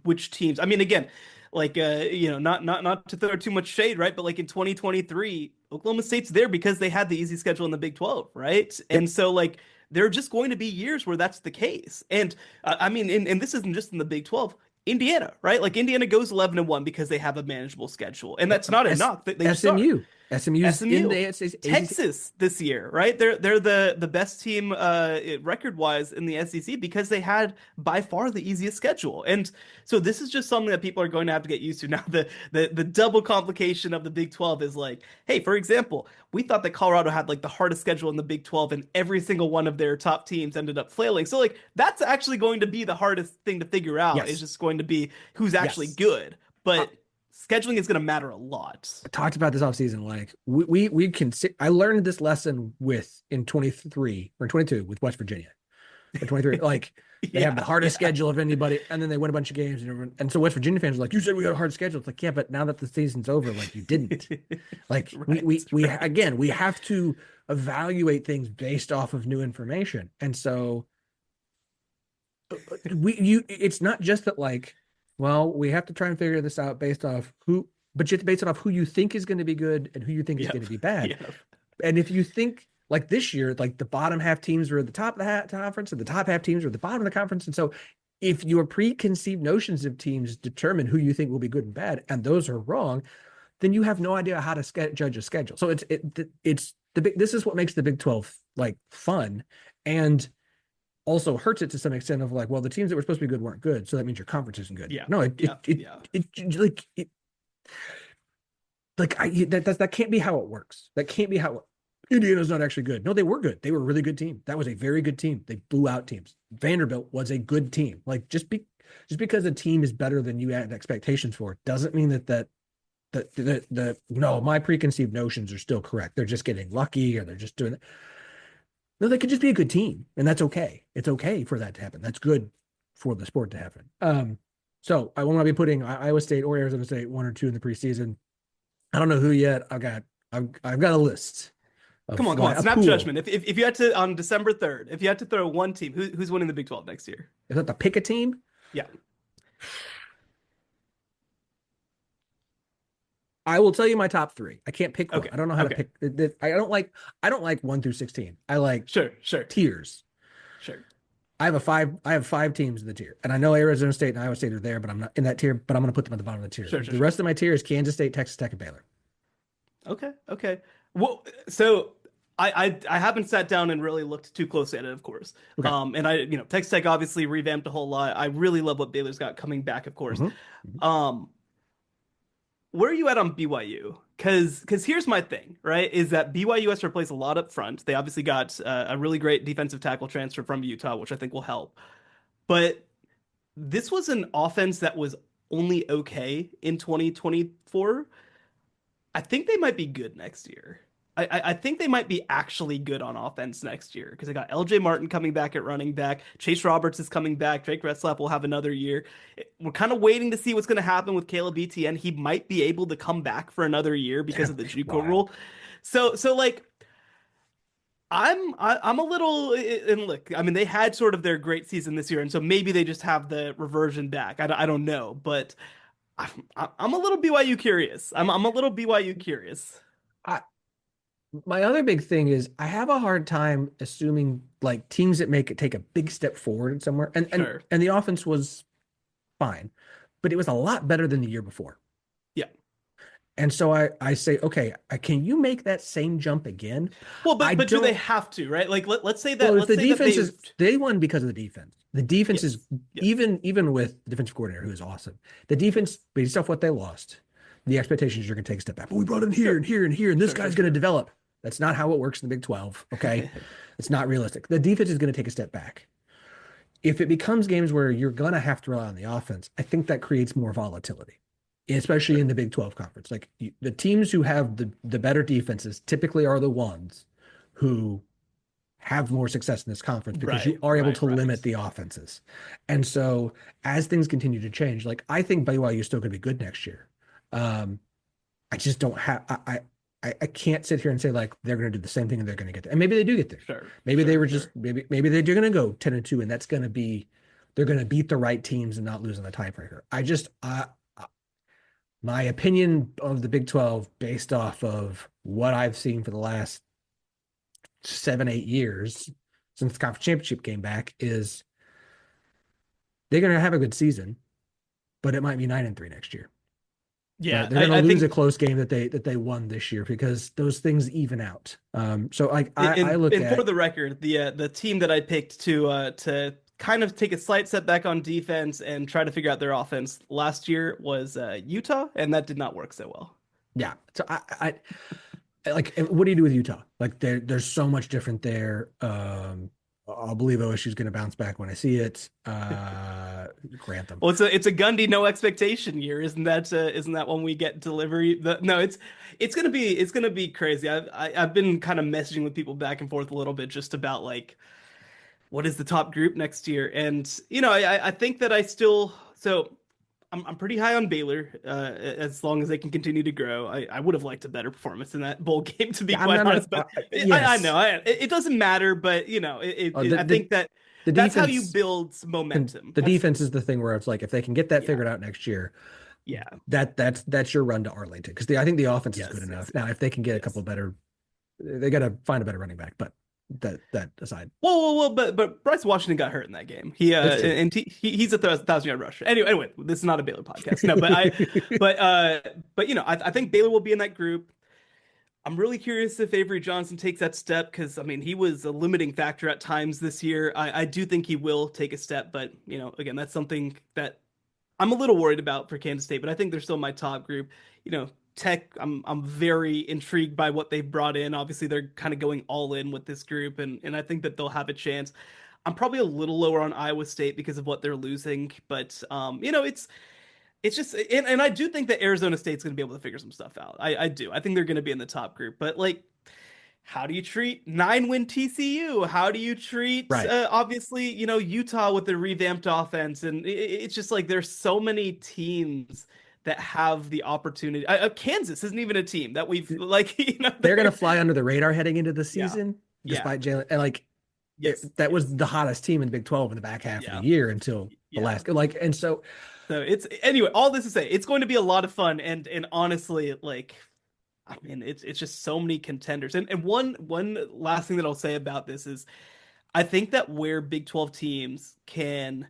Which teams. I mean, again, like not to throw too much shade, right? But like in 2023, Oklahoma State's there because they had the easy schedule in the Big 12, right? Yep. And so like, there are just going to be years where that's the case. And I mean, and this isn't just in the Big 12. Indiana, right? Like Indiana goes 11-1 because they have a manageable schedule, and that's not a knock. SMU in the ACC. Texas this year, right? They're the best team record-wise in the SEC because they had by far the easiest schedule. And so this is just something that people are going to have to get used to. Now the double complication of the Big 12 is like, hey, for example, we thought that Colorado had like the hardest schedule in the Big 12, and every single one of their top teams ended up flailing. So like that's actually going to be the hardest thing to figure out. Yes. It's just going to be who's actually good. But scheduling is going to matter a lot. I talked about this offseason. Like we can. I learned this lesson in 23 or 22 with West Virginia. Or 23, like they have the hardest schedule of anybody, and then they win a bunch of games, and so West Virginia fans are like, "You said we had a hard schedule." It's like, yeah, but now that the season's over, like you didn't. Like right, we have to evaluate things based off of new information, and so it's not just that like, well, we have to try and figure this out based off but you have to base it off who you think is going to be good and who you think is going to be bad. Yep. And if you think like this year, like the bottom half teams were at the top of the conference and the top half teams were at the bottom of the conference. And so if your preconceived notions of teams determine who you think will be good and bad, and those are wrong, then you have no idea how to judge a schedule. So this is what makes the Big 12 like fun, and also hurts it to some extent of like, well, the teams that were supposed to be good weren't good, so that means your conference isn't good. Yeah. No, that can't be how it works. That can't be how Indiana's not actually good. No, they were good. They were a really good team. That was a very good team. They blew out teams. Vanderbilt was a good team. Like just because a team is better than you had expectations for doesn't mean that my preconceived notions are still correct. They're just getting lucky, or they're just doing it. No, they could just be a good team, and that's okay. It's okay for that to happen. That's good for the sport to happen. So I will not be putting Iowa State or Arizona State 1 or 2 in the preseason. I don't know who yet. I've got a list of Come on, come on. a Snap pool. judgment. If you had to on December 3rd, if you had to throw one team, who's winning the Big 12 next year? Is that to pick a team? Yeah. I will tell you my top three. I can't pick one. Okay. I don't know how to Okay. pick. I don't like 1 through 16. I like Sure. tiers. Sure. I have 5 teams in the tier, and I know Arizona State and Iowa State are there, but I'm not in that tier. But I'm going to put them at the bottom of the tier. Sure. The rest of my tier is Kansas State, Texas Tech, and Baylor. Okay. Well, so I haven't sat down and really looked too closely at it, of course. Okay. And Texas Tech obviously revamped a whole lot. I really love what Baylor's got coming back, of course. Where are you at on BYU? Because here's my thing, right? Is that BYU has to replace a lot up front. They obviously got a really great defensive tackle transfer from Utah, which I think will help. But this was an offense that was only okay in 2024. I think they might be good next year. I think they might be actually good on offense next year because I got LJ Martin coming back at running back. Chase Roberts is coming back. Drake Retzlaff will have another year. We're kind of waiting to see what's going to happen with Caleb Etienne. He might be able to come back for another year because of the JUCO rule. So like I'm a little, and look, I mean, they had sort of their great season this year, and so maybe they just have the reversion back. I don't know, but I'm a little BYU curious. I'm a little BYU curious. My other big thing is I have a hard time assuming like teams that take a big step forward somewhere, and Sure. and the offense was fine, but it was a lot better than the year before. Yeah. And so I say, okay, can you make that same jump again? Well, but do they have to, right? Like let's say that. Well, Let's the say defense that is they won because of the defense. The defense is Yes. even with the defensive coordinator who is awesome. The defense, based off what they lost, the expectations you're going to take a step back. But we brought in here and here and here, and this guy's going to develop. That's not how it works in the Big 12. Okay, it's not realistic. The defense is going to take a step back. If it becomes games where you're going to have to rely on the offense, I think that creates more volatility, especially in the Big 12 conference. Like the teams who have the better defenses typically are the ones who have more success in this conference because you are able to limit the offenses. And so as things continue to change, like I think BYU is still going to be good next year. I just don't have I can't sit here and say like they're going to do the same thing and they're going to get there. And maybe they do get there. Sure. Maybe they were just maybe they're going to go 10-2 and that's going to be they're going to beat the right teams and not lose on the tiebreaker. My opinion of the Big 12 based off of what I've seen for the last 7-8 years since the conference championship came back is they're going to have a good season, but it might be 9-3 next year. Yeah, they're going to lose a close game that they won this year because those things even out. So I look at, for the record, the team that I picked to kind of take a slight setback on defense and try to figure out their offense last year was Utah, and that did not work so well. Yeah, so I like, what do you do with Utah? Like there's so much different there. I'll believe OSU is going to bounce back when I see it. Grant them. Well, it's a Gundy no expectation year, isn't that when we get delivery? It's gonna be crazy. I've been kind of messaging with people back and forth a little bit just about like what is the top group next year, and I think that I'm pretty high on Baylor as long as they can continue to grow. I would have liked a better performance in that bowl game, to be quite honest. But yes. I know it doesn't matter, but I think that that's how you build momentum. The defense is the thing where it's like if they can get that figured out next year, that's your run to Arlington because I think the offense is good enough. Now, if they can get a couple better, they got to find a better running back, but. That aside. Well, but Bryce Washington got hurt in that game. He's a 1,000-yard rusher. Anyway, this is not a Baylor podcast. No, but I think Baylor will be in that group. I'm really curious if Avery Johnson takes that step because I mean he was a limiting factor at times this year. I do think he will take a step, but again, that's something that I'm a little worried about for Kansas State. But I think they're still my top group. Tech, I'm very intrigued by what they've brought in. Obviously, they're kind of going all in with this group, and I think that they'll have a chance. I'm probably a little lower on Iowa State because of what they're losing, but it's just, and I do think that Arizona State's going to be able to figure some stuff out. I do. I think they're going to be in the top group, but like, how do you treat 9-win TCU? How do you treat obviously Utah with the revamped offense? And it's just like there's so many teams that have the opportunity. Kansas isn't even a team that we've like, they're going to fly under the radar heading into the season, Yeah. despite Jalen. And like, yes, that was the hottest team in Big 12 in the back half of the year until the last, like, and so it's anyway, all this to say, it's going to be a lot of fun. And honestly, like, I mean, it's just so many contenders. And one last thing that I'll say about this is I think that where Big 12 teams can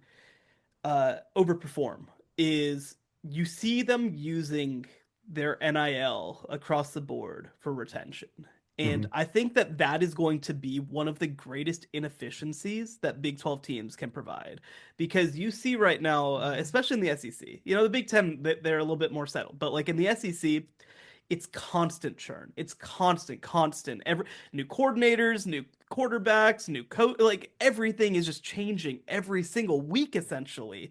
overperform is you see them using their NIL across the board for retention. And I think that that is going to be one of the greatest inefficiencies that Big 12 teams can provide. Because you see right now, especially in the SEC, the Big 10, they're a little bit more settled. But like in the SEC, it's constant churn. It's constant. Every new coordinators, new quarterbacks, new coach, like everything is just changing every single week, essentially.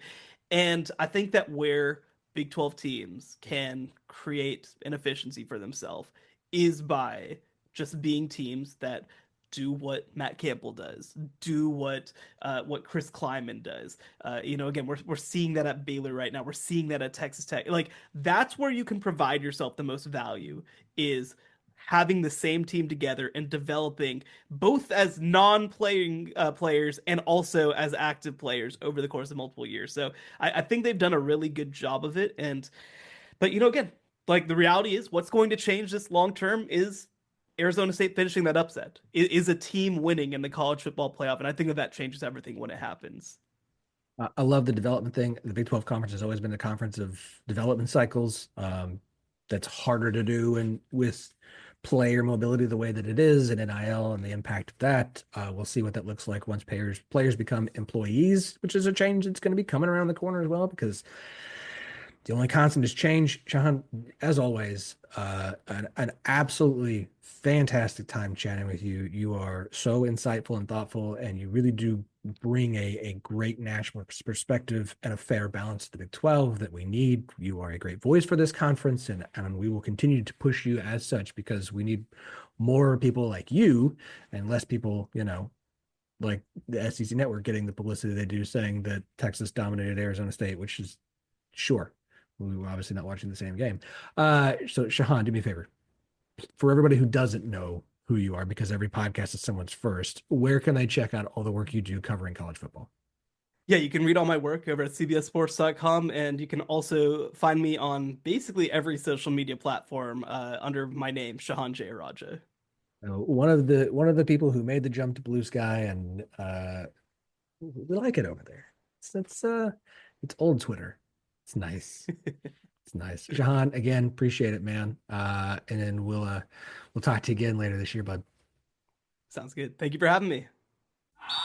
And I think that where Big 12 teams can create an efficiency for themselves is by just being teams that do what Matt Campbell does, do what Chris Kleiman does. Again, we're seeing that at Baylor right now. We're seeing that at Texas Tech. Like, that's where you can provide yourself the most value, is having the same team together and developing both as non-playing players and also as active players over the course of multiple years. So I think they've done a really good job of it. But again, like, the reality is what's going to change this long term is Arizona State finishing that upset, is a team winning in the college football playoff. And I think that changes everything when it happens. I love the development thing. The Big 12 conference has always been a conference of development cycles. That's harder to do, and with player mobility the way that it is, and NIL and the impact of that, we'll see what that looks like once players become employees, which is a change that's going to be coming around the corner as well, because the only constant is change. Shehan, as always, an absolutely fantastic time chatting with you. You are so insightful and thoughtful, and you really do bring a great national perspective and a fair balance to the Big 12 that we need. You are a great voice for this conference, and we will continue to push you as such, because we need more people like you and less people, like the SEC Network getting the publicity they do, saying that Texas dominated Arizona State, which is sure. We were obviously not watching the same game. So Shehan, do me a favor. For everybody who doesn't know who you are, because every podcast is someone's first, where can they check out all the work you do covering college football? Yeah, you can read all my work over at cbssports.com, and you can also find me on basically every social media platform under my name, Shehan Jeyarajah. One of the people who made the jump to Bluesky, and we like it over there. It's old Twitter. It's nice. It's nice. Shehan, again, appreciate it, man. And then we'll talk to you again later this year, bud. Sounds good. Thank you for having me.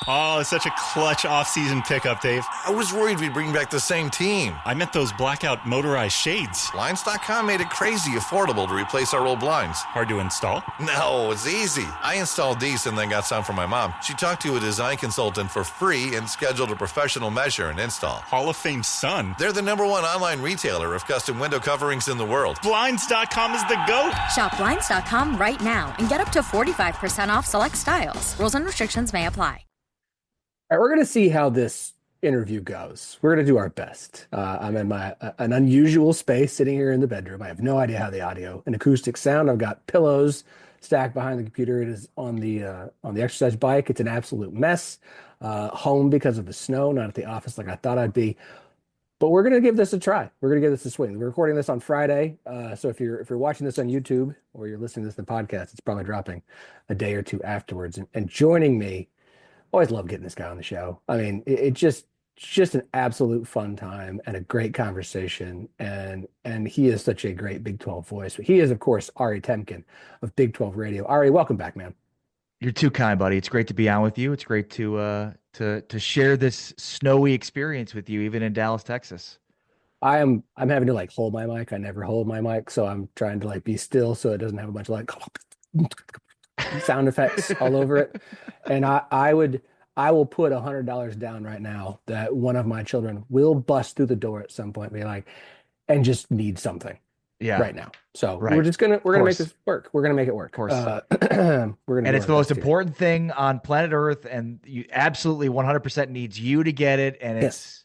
Oh, it's such a clutch off-season pickup, Dave. I was worried we'd bring back the same team. I meant those blackout motorized shades. Blinds.com made it crazy affordable to replace our old blinds. Hard to install? No, it's easy. I installed these and then got some for my mom. She talked to a design consultant for free and scheduled a professional measure and install. Hall of Fame son. They're the #1 online retailer of custom window coverings in the world. Blinds.com is the GOAT. Shop Blinds.com right now and get up to 45% off select styles. Rules and restrictions may apply. All right, we're going to see how this interview goes. We're going to do our best. I'm in an unusual space, sitting here in the bedroom. I have no idea how the audio and acoustic sound. I've got pillows stacked behind the computer. It is on the exercise bike. It's an absolute mess. Home because of the snow, not at the office like I thought I'd be. But we're going to give this a try. We're going to give this a swing. We're recording this on Friday. So if you're watching this on YouTube or you're listening to this in the podcast, it's probably dropping a day or two afterwards. And joining me, always love getting this guy on the show. I mean, it's just an absolute fun time and a great conversation. And he is such a great Big 12 voice. He is, of course, Ari Temkin of Big 12 Radio. Ari, welcome back, man. You're too kind, buddy. It's great to be on with you. It's great to share this snowy experience with you, even in Dallas, Texas. I'm having to hold my mic. I never hold my mic, so I'm trying to be still so it doesn't have a bunch of sound effects all over it. And I will put $100 down right now that one of my children will bust through the door at some point and just need something right now. So we're gonna make this work. We're gonna make it work. Of course. And it's the most important thing on planet Earth, and you absolutely 100% needs you to get it. And it's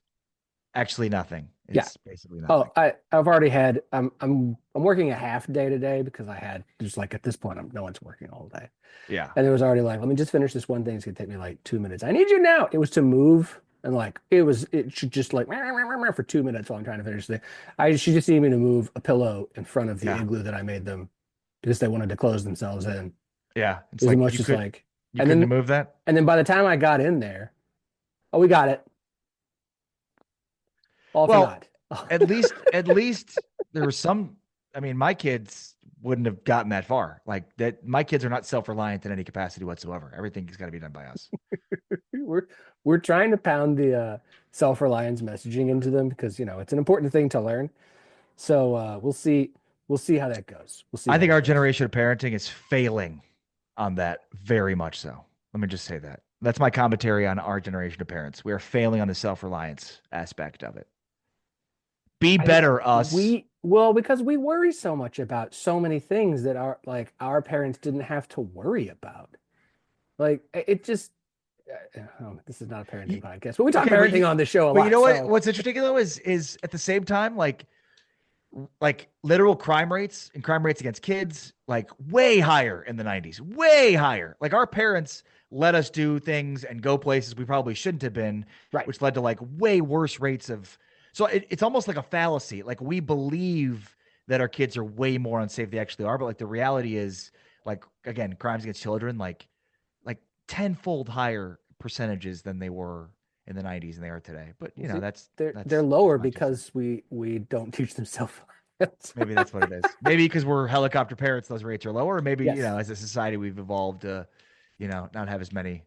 actually nothing. It's basically nothing. I've already had. I'm working a half day today because I had just like at this point, no one's working all day. Yeah. And it was already like, let me just finish this one thing. It's gonna take me like 2 minutes. I need you now. It was to move, and like it should just like for 2 minutes while I'm trying to finish the. She just needed me to move a pillow in front of the igloo that I made them because they wanted to close themselves in. Yeah, it's like much just like you couldn't move that. And then by the time I got in there, we got it. All for naught. at least there was some. I mean, my kids wouldn't have gotten that far. Like that, my kids are not self-reliant in any capacity whatsoever. Everything has got to be done by us. We're trying to pound the self-reliance messaging into them because it's an important thing to learn. So we'll see how that goes. We'll see. I think our generation of parenting is failing on that very much so. Let me just say that. That's my commentary on our generation of parents. We are failing on the self-reliance aspect of it. Be better, us. Because we worry so much about so many things that our parents didn't have to worry about. Like it just. This is not a parenting podcast, but we talk parenting on the show a lot. You know what? What's interesting though is at the same time, like literal crime rates and crime rates against kids, like way higher in the 90s, way higher. Like our parents let us do things and go places we probably shouldn't have been, right? Which led to like way worse rates of. So it's almost like a fallacy. Like we believe that our kids are way more unsafe than they actually are, but like the reality is, like again, crimes against children, like tenfold higher percentages than they were in the 90s and they are today. But that's they're lower because we don't teach them self-reliance. Maybe that's what it is. Maybe because we're helicopter parents, those rates are lower. Or maybe as a society we've evolved to not have as many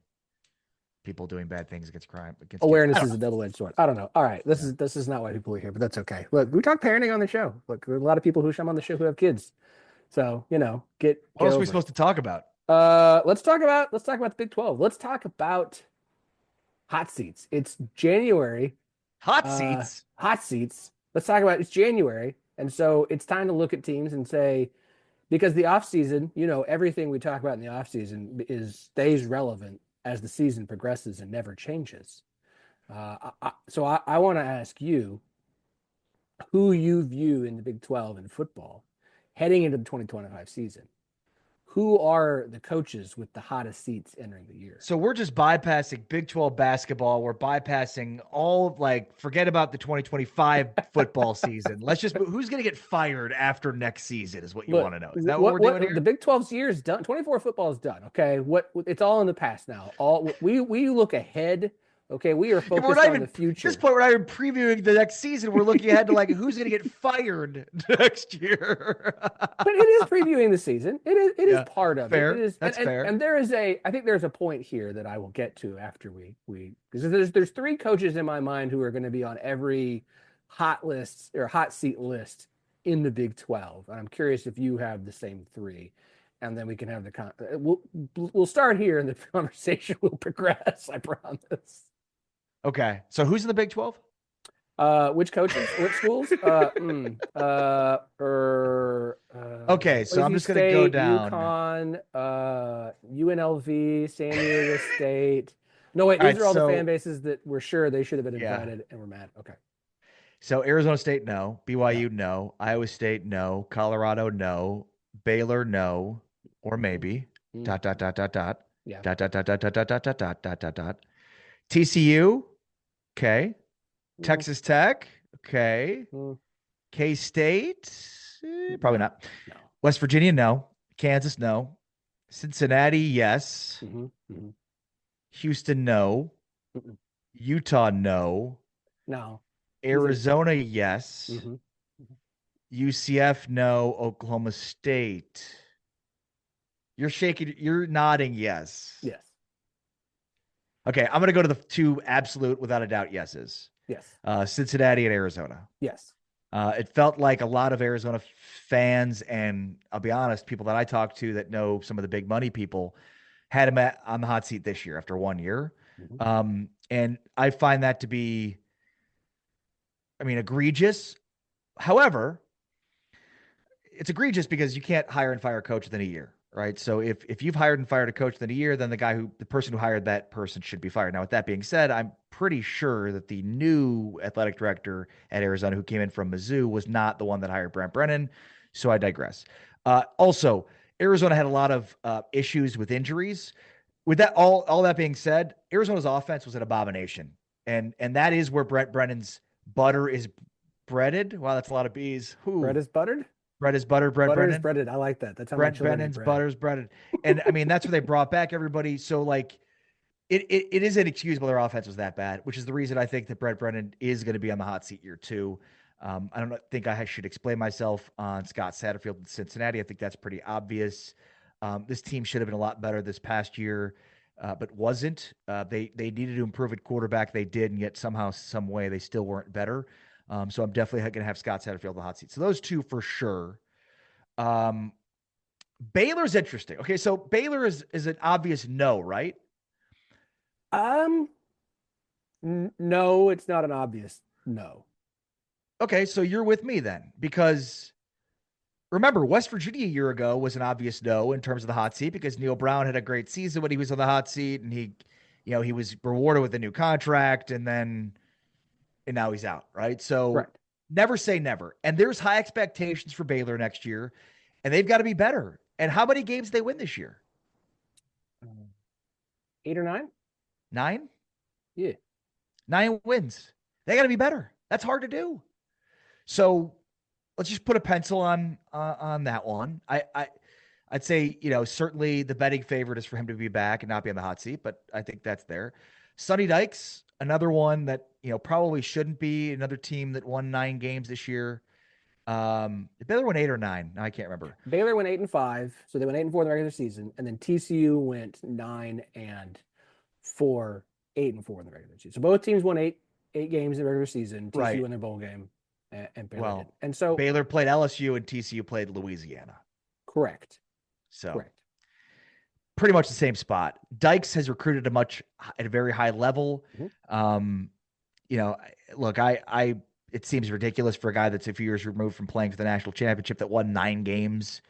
people doing bad things against crime. Awareness is a double-edged sword. I don't know. All right, this is not why people are here, but that's okay. Look, we talk parenting on the show. Look, there are a lot of people who come on the show who have kids, so get. What else are we supposed to talk about? Let's talk about the Big 12. Let's talk about hot seats. It's January. Hot seats. Let's talk about it's January, and so it's time to look at teams and say, because the offseason, everything we talk about in the offseason stays relevant as the season progresses and never changes. So I want to ask you who you view in the Big 12 in football heading into the 2025 season. Who are the coaches with the hottest seats entering the year? So we're just bypassing Big 12 basketball. We're bypassing forget about the 2025 football season. Let's just who's going to get fired after next season is what you want to know. Is that what we're doing here? The Big 12's year is done. 24 football is done. Okay, it's all in the past now. We look ahead. Okay, we are focused on the future. At this point, we're not even previewing the next season. We're looking ahead to who's going to get fired next year. But it is previewing the season. It is part of fair. It. It is, That's fair. And I think there's a point here that I will get to after we because there's three coaches in my mind who are going to be on every hot list or hot seat list in the Big 12. And I'm curious if you have the same three. And then we can have we'll start here and the conversation will progress. I promise. Okay, so who's in the Big 12? Which coaches? Which schools? Okay, so I'm just going to go down. UConn, UNLV, San Diego State. No, wait, these are all the fan bases that we're sure they should have been invited, and we're mad. Okay. So Arizona State, no. BYU, no. Iowa State, no. Colorado, no. Baylor, no. Or maybe. ... Yeah. TCU, okay. Texas Tech, okay. K-State, probably not. No. West Virginia, no. Kansas, no. Cincinnati, yes. Houston, no. Utah, no. No. Arizona, yes. UCF, no. Oklahoma State. You're nodding yes. Yes. Okay, I'm going to go to the two absolute, without a doubt, yeses. Yes. Cincinnati and Arizona. Yes. It felt like a lot of Arizona fans, and I'll be honest, people that I talked to that know some of the big money people had him on the hot seat this year after 1 year. And I find that to be, egregious. However, it's egregious because you can't hire and fire a coach within a year. right? So if you've hired and fired a coach in a year, then the person who hired that person should be fired. Now, with that being said, I'm pretty sure that the new athletic director at Arizona who came in from Mizzou was not the one that hired Brent Brennan. So I digress. Also, Arizona had a lot of issues with injuries. With that, all that being said, Arizona's offense was an abomination. And that is where Brent Brennan's butter is breaded. Wow, that's a lot of B's. Bread is buttered? Bread is buttered, Brent Butter Brennan. is breaded. I like that. That's how Brent Brennan's butter is breaded. And I mean, that's where they brought back everybody. So like it is inexcusable their offense was that bad, which is the reason I think that Brent Brennan is going to be on the hot seat year 2. I don't think I should explain myself on Scott Satterfield in Cincinnati. I think that's pretty obvious. This team should have been a lot better this past year, but wasn't. They needed to improve at quarterback. They did, and yet somehow, some way, they still weren't better. So I'm definitely going to have Scott Satterfield on the hot seat. So those two for sure. Baylor's interesting. Okay, so Baylor is an obvious no, right? No, it's not an obvious no. Okay, so you're with me then, because remember, West Virginia a year ago was an obvious no in terms of the hot seat because Neil Brown had a great season when he was on the hot seat, and he was rewarded with a new contract, and now he's out, right? So Right. Never say never. And there's high expectations for Baylor next year, and they've got to be better. And how many games did they win this year? 8 or 9? 9? Yeah. 9 wins. They got to be better. That's hard to do. So let's just put a pencil on that one. I'd say, certainly the betting favorite is for him to be back and not be on the hot seat, but I think that's there. Sonny Dykes, another one that, probably shouldn't be. Another team that won 9 games this year. Baylor went 8 or 9. No, I can't remember. Baylor went 8-5, so they went 8-4 in the regular season, and then TCU went 9-4, 8-4 in the regular season. So both teams won eight games in the regular season. TCU Right. won their bowl game, and Baylor did. Well, And so Baylor played LSU and TCU played Louisiana. correct. So Correct. pretty much the same spot. Dykes has recruited at a very high level. Mm-hmm. Look, it seems ridiculous for a guy that's a few years removed from playing for the national championship that won 9 games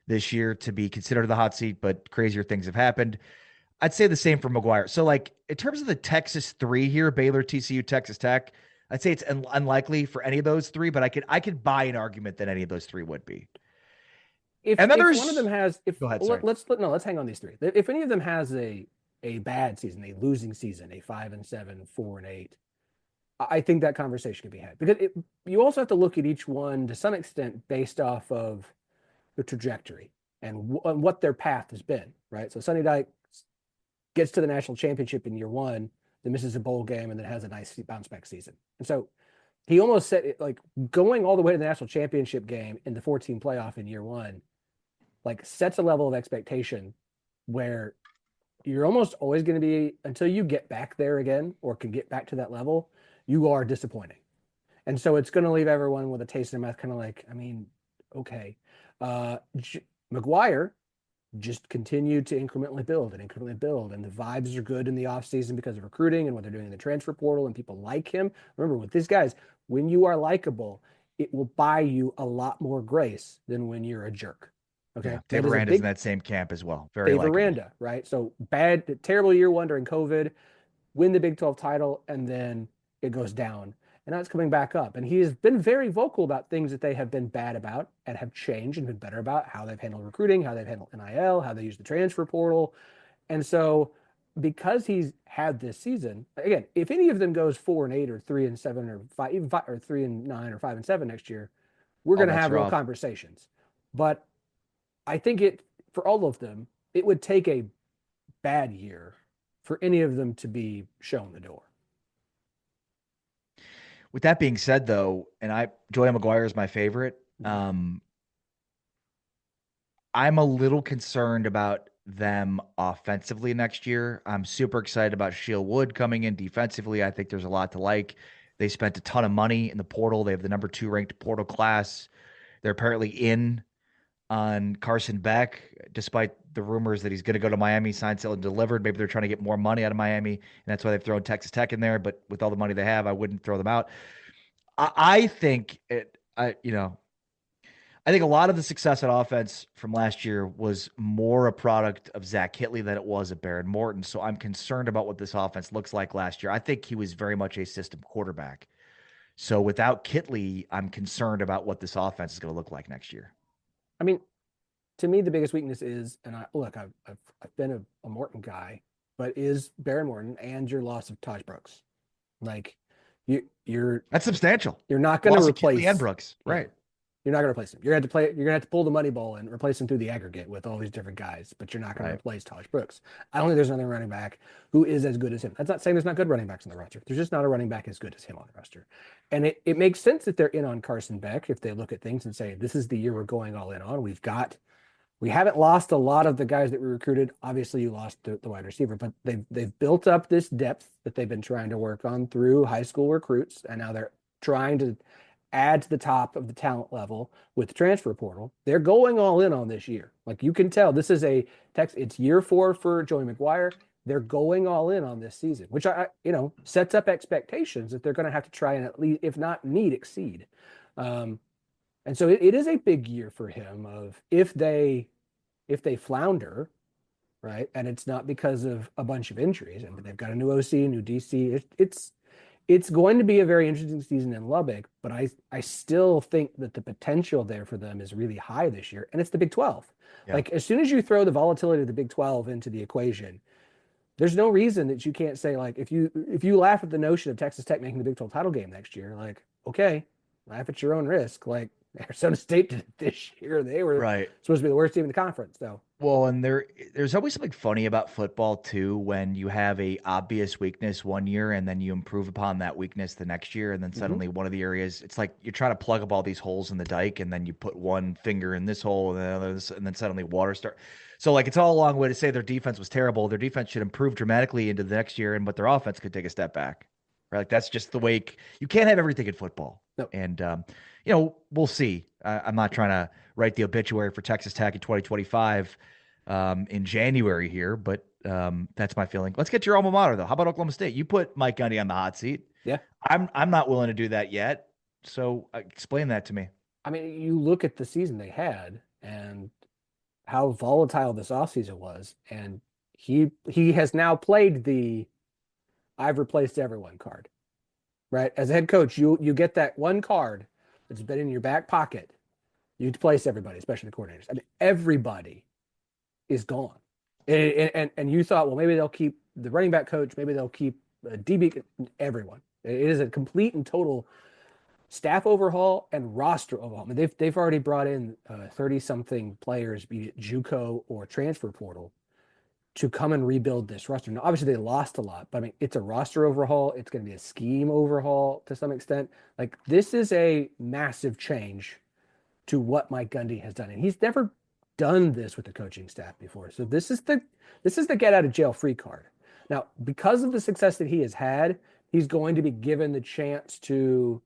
this year to be considered the hot seat, but crazier things have happened. I'd say the same for McGuire. So like in terms of the Texas 3 here, Baylor, TCU, Texas Tech, I'd say it's unlikely for any of those 3, but I could buy an argument that any of those 3 would be. If one of them has, Go ahead, sorry. let's hang on these 3. If any of them has a bad season, a losing season, a 5-7, 4-8, I think that conversation can be had, because you also have to look at each one to some extent based off of the trajectory and what their path has been, right? So Sonny Dykes gets to the national championship in year 1, then misses a bowl game, and then has a nice bounce back season. And so he almost said it, like going all the way to the national championship game in the 14 playoff in year 1, like sets a level of expectation where you're almost always going to be, until you get back there again or can get back to that level, you are disappointing. And so it's going to leave everyone with a taste in their mouth, kind of like, I mean, okay. McGuire just continued to incrementally build. And the vibes are good in the offseason because of recruiting and what they're doing in the transfer portal, and people like him. Remember, with these guys, when you are likable, it will buy you a lot more grace than when you're a jerk. Okay. Yeah, Dave Aranda's in that same camp as well. Very Dave likable. Aranda, right? So terrible year 1 during COVID, win the Big 12 title, and then it goes down. And now it's coming back up. And he has been very vocal about things that they have been bad about and have changed and been better about, how they've handled recruiting, how they've handled NIL, how they use the transfer portal. And so because he's had this season, again, if any of them goes 4-8 or 3-7 or 5, even 5, or 3-9 or 5-7 next year, we're going to have real conversations. But I think for all of them, it would take a bad year for any of them to be shown the door. With that being said, though, and Joey McGuire is my favorite. I'm a little concerned about them offensively next year. I'm super excited about Sheil Wood coming in defensively. I think there's a lot to like. They spent a ton of money in the portal. They have the number 2 ranked portal class. They're apparently in on Carson Beck, despite the rumors that he's going to go to Miami, signed, sealed, and delivered. Maybe they're trying to get more money out of Miami, and that's why they've thrown Texas Tech in there. But with all the money they have, I wouldn't throw them out. I think I think a lot of the success at offense from last year was more a product of Zach Hitley than it was of Baron Morton. So I'm concerned about what this offense looks like last year. I think he was very much a system quarterback. So without Kitley, I'm concerned about what this offense is going to look like next year. I mean, to me, the biggest weakness is, and I've been a Morton guy, but is Baron Morton and your loss of Taj Brooks. Like you're that's substantial. You're not going to replace Kitley and Brooks, right? You're not going to replace him. You're going to have to pull the money ball and replace him through the aggregate with all these different guys, but you're not going to replace Taj Brooks. I don't think there's another running back who is as good as him. That's not saying there's not good running backs on the roster. There's just not a running back as good as him on the roster. And it makes sense that they're in on Carson Beck if they look at things and say, this is the year we're going all in on. We haven't lost a lot of the guys that we recruited. Obviously, you lost the wide receiver, but they've built up this depth that they've been trying to work on through high school recruits, and now they're trying to add to the top of the talent level with the transfer portal. They're going all in on this year. Like you can tell, this is it's year 4 for Joey McGuire. They're going all in on this season, which sets up expectations that they're going to have to try and at least, if not meet, exceed. And so it is a big year for him of if they flounder, right, and it's not because of a bunch of injuries, and they've got a new OC, new DC, it's going to be a very interesting season in Lubbock, but I still think that the potential there for them is really high this year, and it's the Big 12. Yeah. Like as soon as you throw the volatility of the Big 12 into the equation, there's no reason that you can't say, like, if you laugh at the notion of Texas Tech making the Big 12 title game next year, like, okay, laugh at your own risk. Like Arizona State did it this year. They were supposed to be the worst team in the conference. So well, and there's always something funny about football too, when you have a obvious weakness one year and then you improve upon that weakness the next year, and then suddenly one of the areas, it's like you're trying to plug up all these holes in the dike, and then you put one finger in this hole and then suddenly water starts. So like it's all a long way to say their defense was terrible. Their defense should improve dramatically into the next year, but their offense could take a step back. Right? Like that's just the way you can't have everything in football. Nope. And we'll see. I'm not trying to write the obituary for Texas Tech in 2025 in January here, but that's my feeling. Let's get your alma mater though. How about Oklahoma State? You put Mike Gundy on the hot seat. Yeah. I'm not willing to do that yet. So explain that to me. I mean, you look at the season they had and how volatile this offseason was, and he has now played the I've replaced everyone card. Right? As a head coach, you get that one card that's been in your back pocket. You replace everybody, especially the coordinators. I mean, everybody is gone. And you thought, well, maybe they'll keep the running back coach, maybe they'll keep DB, everyone. It is a complete and total staff overhaul and roster overhaul. I mean, they've already brought in 30-something players, be it JUCO or transfer portal, to come and rebuild this roster. Now, obviously, they lost a lot, but I mean, it's a roster overhaul. It's going to be a scheme overhaul to some extent. Like, this is a massive change to what Mike Gundy has done, and he's never done this with the coaching staff before. So this is the get out of jail free card. Now, because of the success that he has had, he's going to be given the chance to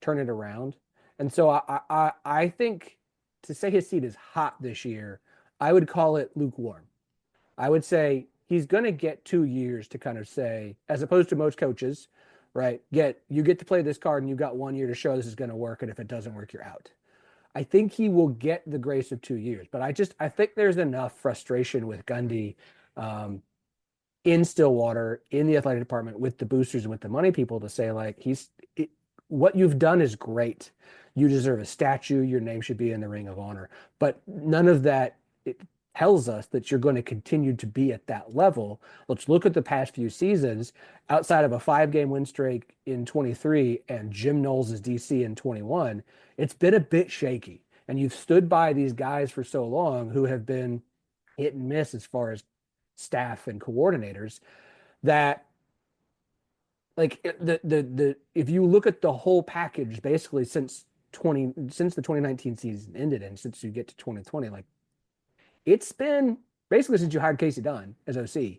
turn it around. And so I think to say his seat is hot this year, I would call it lukewarm. I would say he's going to get 2 years to kind of say, as opposed to most coaches, right? You get to play this card and you've got 1 year to show this is going to work. And if it doesn't work, you're out. I think he will get the grace of 2 years, but I think there's enough frustration with Gundy in Stillwater, in the athletic department, with the boosters and with the money people to say, like, what you've done is great. You deserve a statue. Your name should be in the Ring of Honor, but none of that tells us that you're going to continue to be at that level. Let's look at the past few seasons. Outside of a 5-game win streak in 23 and Jim Knowles' DC in 21, it's been a bit shaky. And you've stood by these guys for so long who have been hit and miss as far as staff and coordinators, that, like, if you look at the whole package, basically since the 2019 season ended and since you get to 2020, like, it's been basically since you hired Casey Dunn as OC,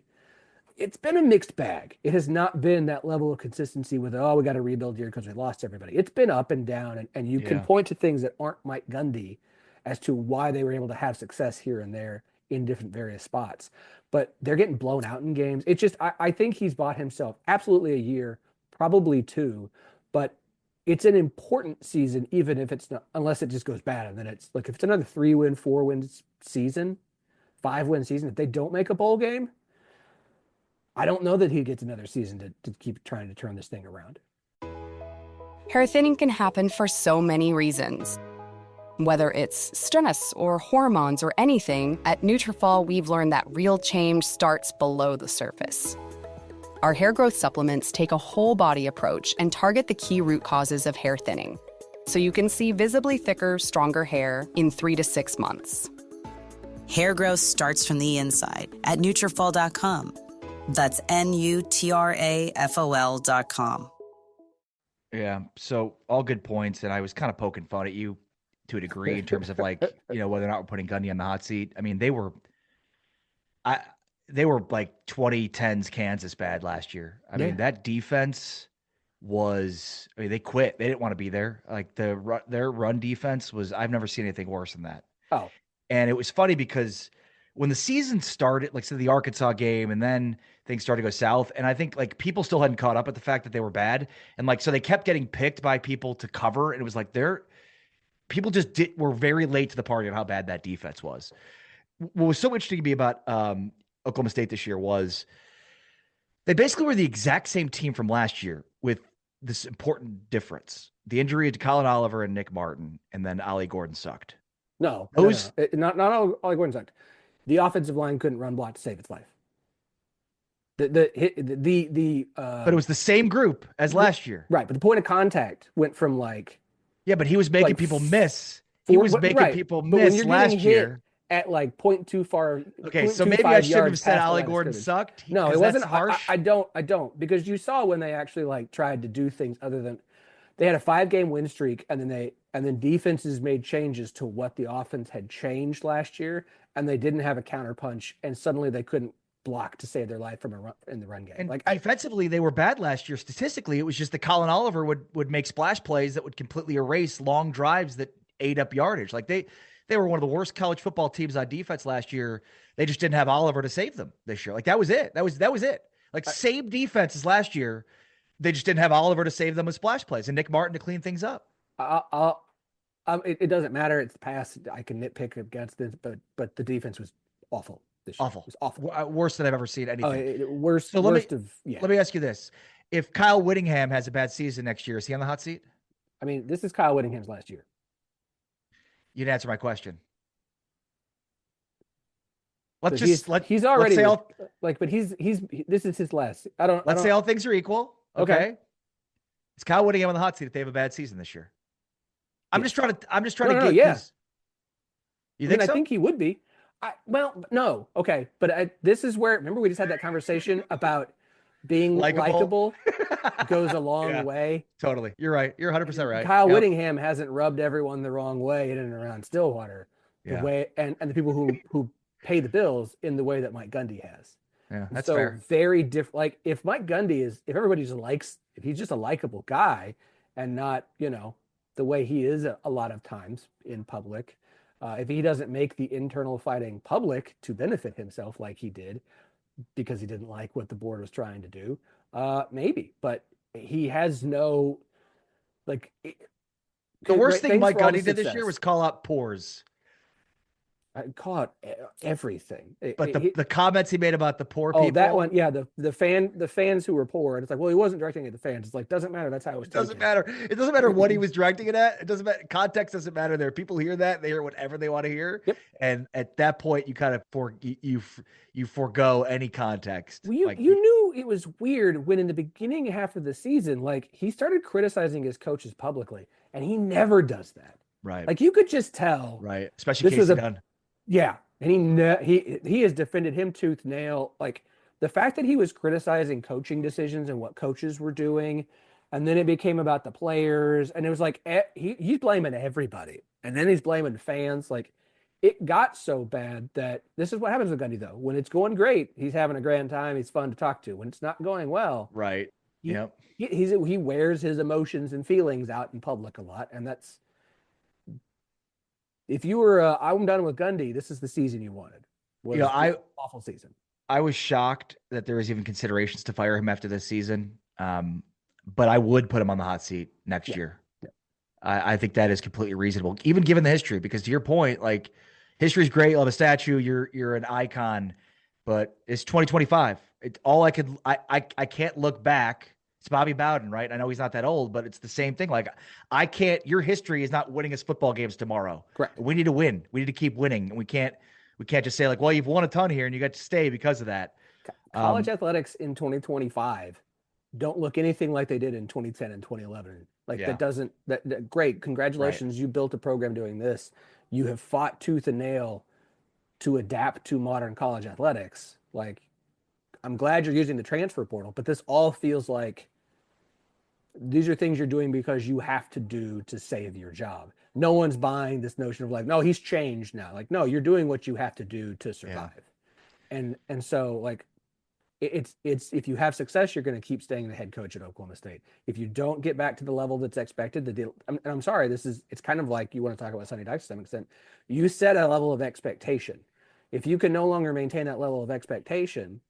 it's been a mixed bag. It has not been that level of consistency with, we got to rebuild here because we lost everybody. It's been up and down, and you can point to things that aren't Mike Gundy as to why they were able to have success here and there in different various spots. But they're getting blown out in games. It's just, I think he's bought himself absolutely a year, probably 2, but it's an important season, even if it's not, unless it just goes bad. And then it's like, if it's another 3-win, 4-win season, 5-win season, if they don't make a bowl game, I don't know that he gets another season to keep trying to turn this thing around. Hair thinning can happen for so many reasons. Whether it's stress or hormones or anything, at Nutrafol, we've learned that real change starts below the surface. Our hair growth supplements take a whole body approach and target the key root causes of hair thinning, so you can see visibly thicker, stronger hair in 3 to 6 months. Hair growth starts from the inside at Nutrafol.com. That's Nutrafol.com. Yeah, so all good points, and I was kind of poking fun at you to a degree in terms of like, whether or not we're putting Gundy on the hot seat. I mean, they were like 2010s Kansas bad last year. I mean, that defense was, they quit. They didn't want to be there. Like their run defense was, I've never seen anything worse than that. Oh. And it was funny because when the season started, like, so the Arkansas game, and then things started to go south, and I think like people still hadn't caught up at the fact that they were bad. And like, so they kept getting picked by people to cover. And it was like people just were very late to the party on how bad that defense was. What was so interesting to me about Oklahoma State this year was they basically were the exact same team from last year with this important difference. The injury to Colin Oliver and Nick Martin, and then Ollie Gordon sucked. No. Not Ollie Gordon sucked. The offensive line couldn't run block to save its life. But it was the same group as last year. Right, but the point of contact went from like... Yeah, but he was making people miss. He was making people miss last year. At like 0.2 far. Okay, so maybe I shouldn't have said Ollie Gordon sucked. No, it wasn't harsh. I don't, because you saw when they actually like tried to do things other than they had a 5-game win streak, and then defenses made changes to what the offense had changed last year, and they didn't have a counterpunch, and suddenly they couldn't block to save their life from in the run game. And like offensively, they were bad last year. Statistically, it was just that Colin Oliver would make splash plays that would completely erase long drives that ate up yardage. Like they were one of the worst college football teams on defense last year. They just didn't have Oliver to save them this year. Like that was it. That was it. Like same defenses last year. They just didn't have Oliver to save them with splash plays and Nick Martin to clean things up. It doesn't matter. It's past. I can nitpick against this, but the defense was awful. Awful. It was awful. Worse than I've ever seen anything. Worst. So let me ask you this: if Kyle Whittingham has a bad season next year, is he on the hot seat? I mean, this is Kyle Whittingham's last year. You didn't answer my question. He's already but this is his last. Let's say all things are equal. Okay. Is Kyle Whittingham on the hot seat if they have a bad season this year? I'm just trying to get. Yeah. You think so? I think he would be. No. Okay. But this is where, remember we just had that conversation about being likable goes a long way. Totally. You're right. You're 100% right. Kyle Whittingham hasn't rubbed everyone the wrong way in and around Stillwater. The way, and the people who pay the bills in the way that Mike Gundy has. Yeah, that's fair. Very different. Like if Mike Gundy if he's just a likable guy and not, the way he is a lot of times in public, if he doesn't make the internal fighting public to benefit himself like he did because he didn't like what the board was trying to do, maybe. But he has no, like... The worst thing Mike Gundy did this year was call out pores. I call out everything. But the comments he made about the poor people. Oh, that one, yeah. The fans who were poor, and it's like, well, he wasn't directing it at the fans. It's like, doesn't matter. That's how it was. It doesn't matter. It doesn't matter what he was directing it at. It doesn't matter. Context doesn't matter. There, people hear that. They hear whatever they want to hear. Yep. And at that point, you kind of you forego any context. Well, you knew it was weird when in the beginning half of the season, like he started criticizing his coaches publicly, and he never does that. Right. Like you could just tell. Right. Especially Casey Dunn. Yeah, and he has defended him tooth nail. Like the fact that he was criticizing coaching decisions and what coaches were doing, and then it became about the players, and it was like he's blaming everybody, and then he's blaming fans. Like it got so bad that this is what happens with Gundy though. When it's going great, he's having a grand time. He's fun to talk to. When it's not going well, right? He wears his emotions and feelings out in public a lot, and that's. If you were, I'm done with Gundy, this is the season you wanted. Awful season. I was shocked that there was even considerations to fire him after this season. but I would put him on the hot seat next year. Yeah. I think that is completely reasonable, even given the history, because to your point, like history's great. You'll have a statue. You're an icon, but it's 2025. I can't look back. It's Bobby Bowden, right? I know he's not that old, but it's the same thing. Like your history is not winning us football games tomorrow. Correct. We need to win. We need to keep winning. And we can't just say like, well, you've won a ton here and you got to stay because of that. College athletics in 2025 don't look anything like they did in 2010 and 2011. Like that great. Congratulations. Right. You built a program doing this. You have fought tooth and nail to adapt to modern college athletics. Like, I'm glad you're using the transfer portal, but this all feels like these are things you're doing because you have to do to save your job. No one's buying this notion of like, no, he's changed now. Like, no, you're doing what you have to do to survive. Yeah. And so like, it's if you have success, you're going to keep staying the head coach at Oklahoma State. If you don't get back to the level that's expected, I'm sorry, it's kind of like you want to talk about Sonny Dykes to some extent. You set a level of expectation. If you can no longer maintain that level of expectation,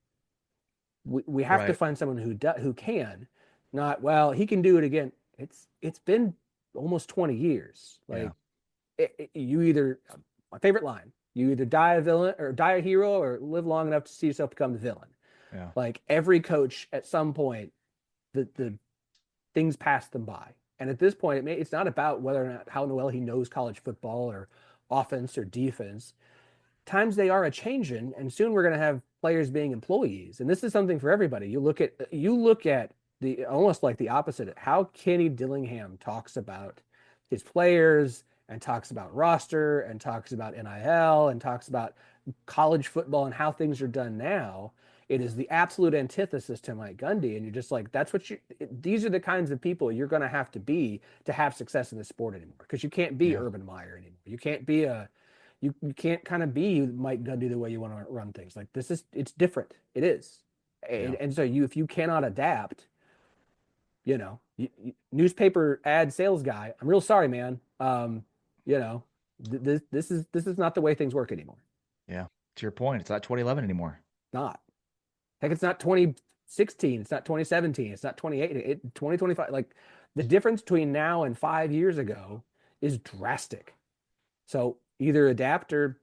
we have to find someone who can. Not, well, he can do it again. It's been almost 20 years. Like you either, my favorite line, you either die a villain or die a hero or live long enough to see yourself become the villain. Yeah. Like every coach at some point, the things pass them by. And at this point, it's not about whether or not how well he knows college football or offense or defense. Times they are a changing, and soon we're going to have players being employees. And this is something for everybody. You look at the almost like the opposite. How Kenny Dillingham talks about his players and talks about roster and talks about NIL and talks about college football and how things are done now. It is the absolute antithesis to Mike Gundy. And you're just like, these are the kinds of people you're going to have to have success in this sport anymore. Because you can't be Urban Meyer anymore. You can't be you can't kind of be Mike Gundy the way you want to run things. Like it's different. It is. And so if you cannot adapt, newspaper ad sales guy, I'm real sorry, man. This is not the way things work anymore. Yeah. To your point, it's not 2011 anymore. Not. Heck, it's not 2016. It's not 2017. It's not 2018. 2025. Like the difference between now and 5 years ago is drastic. So either adapt or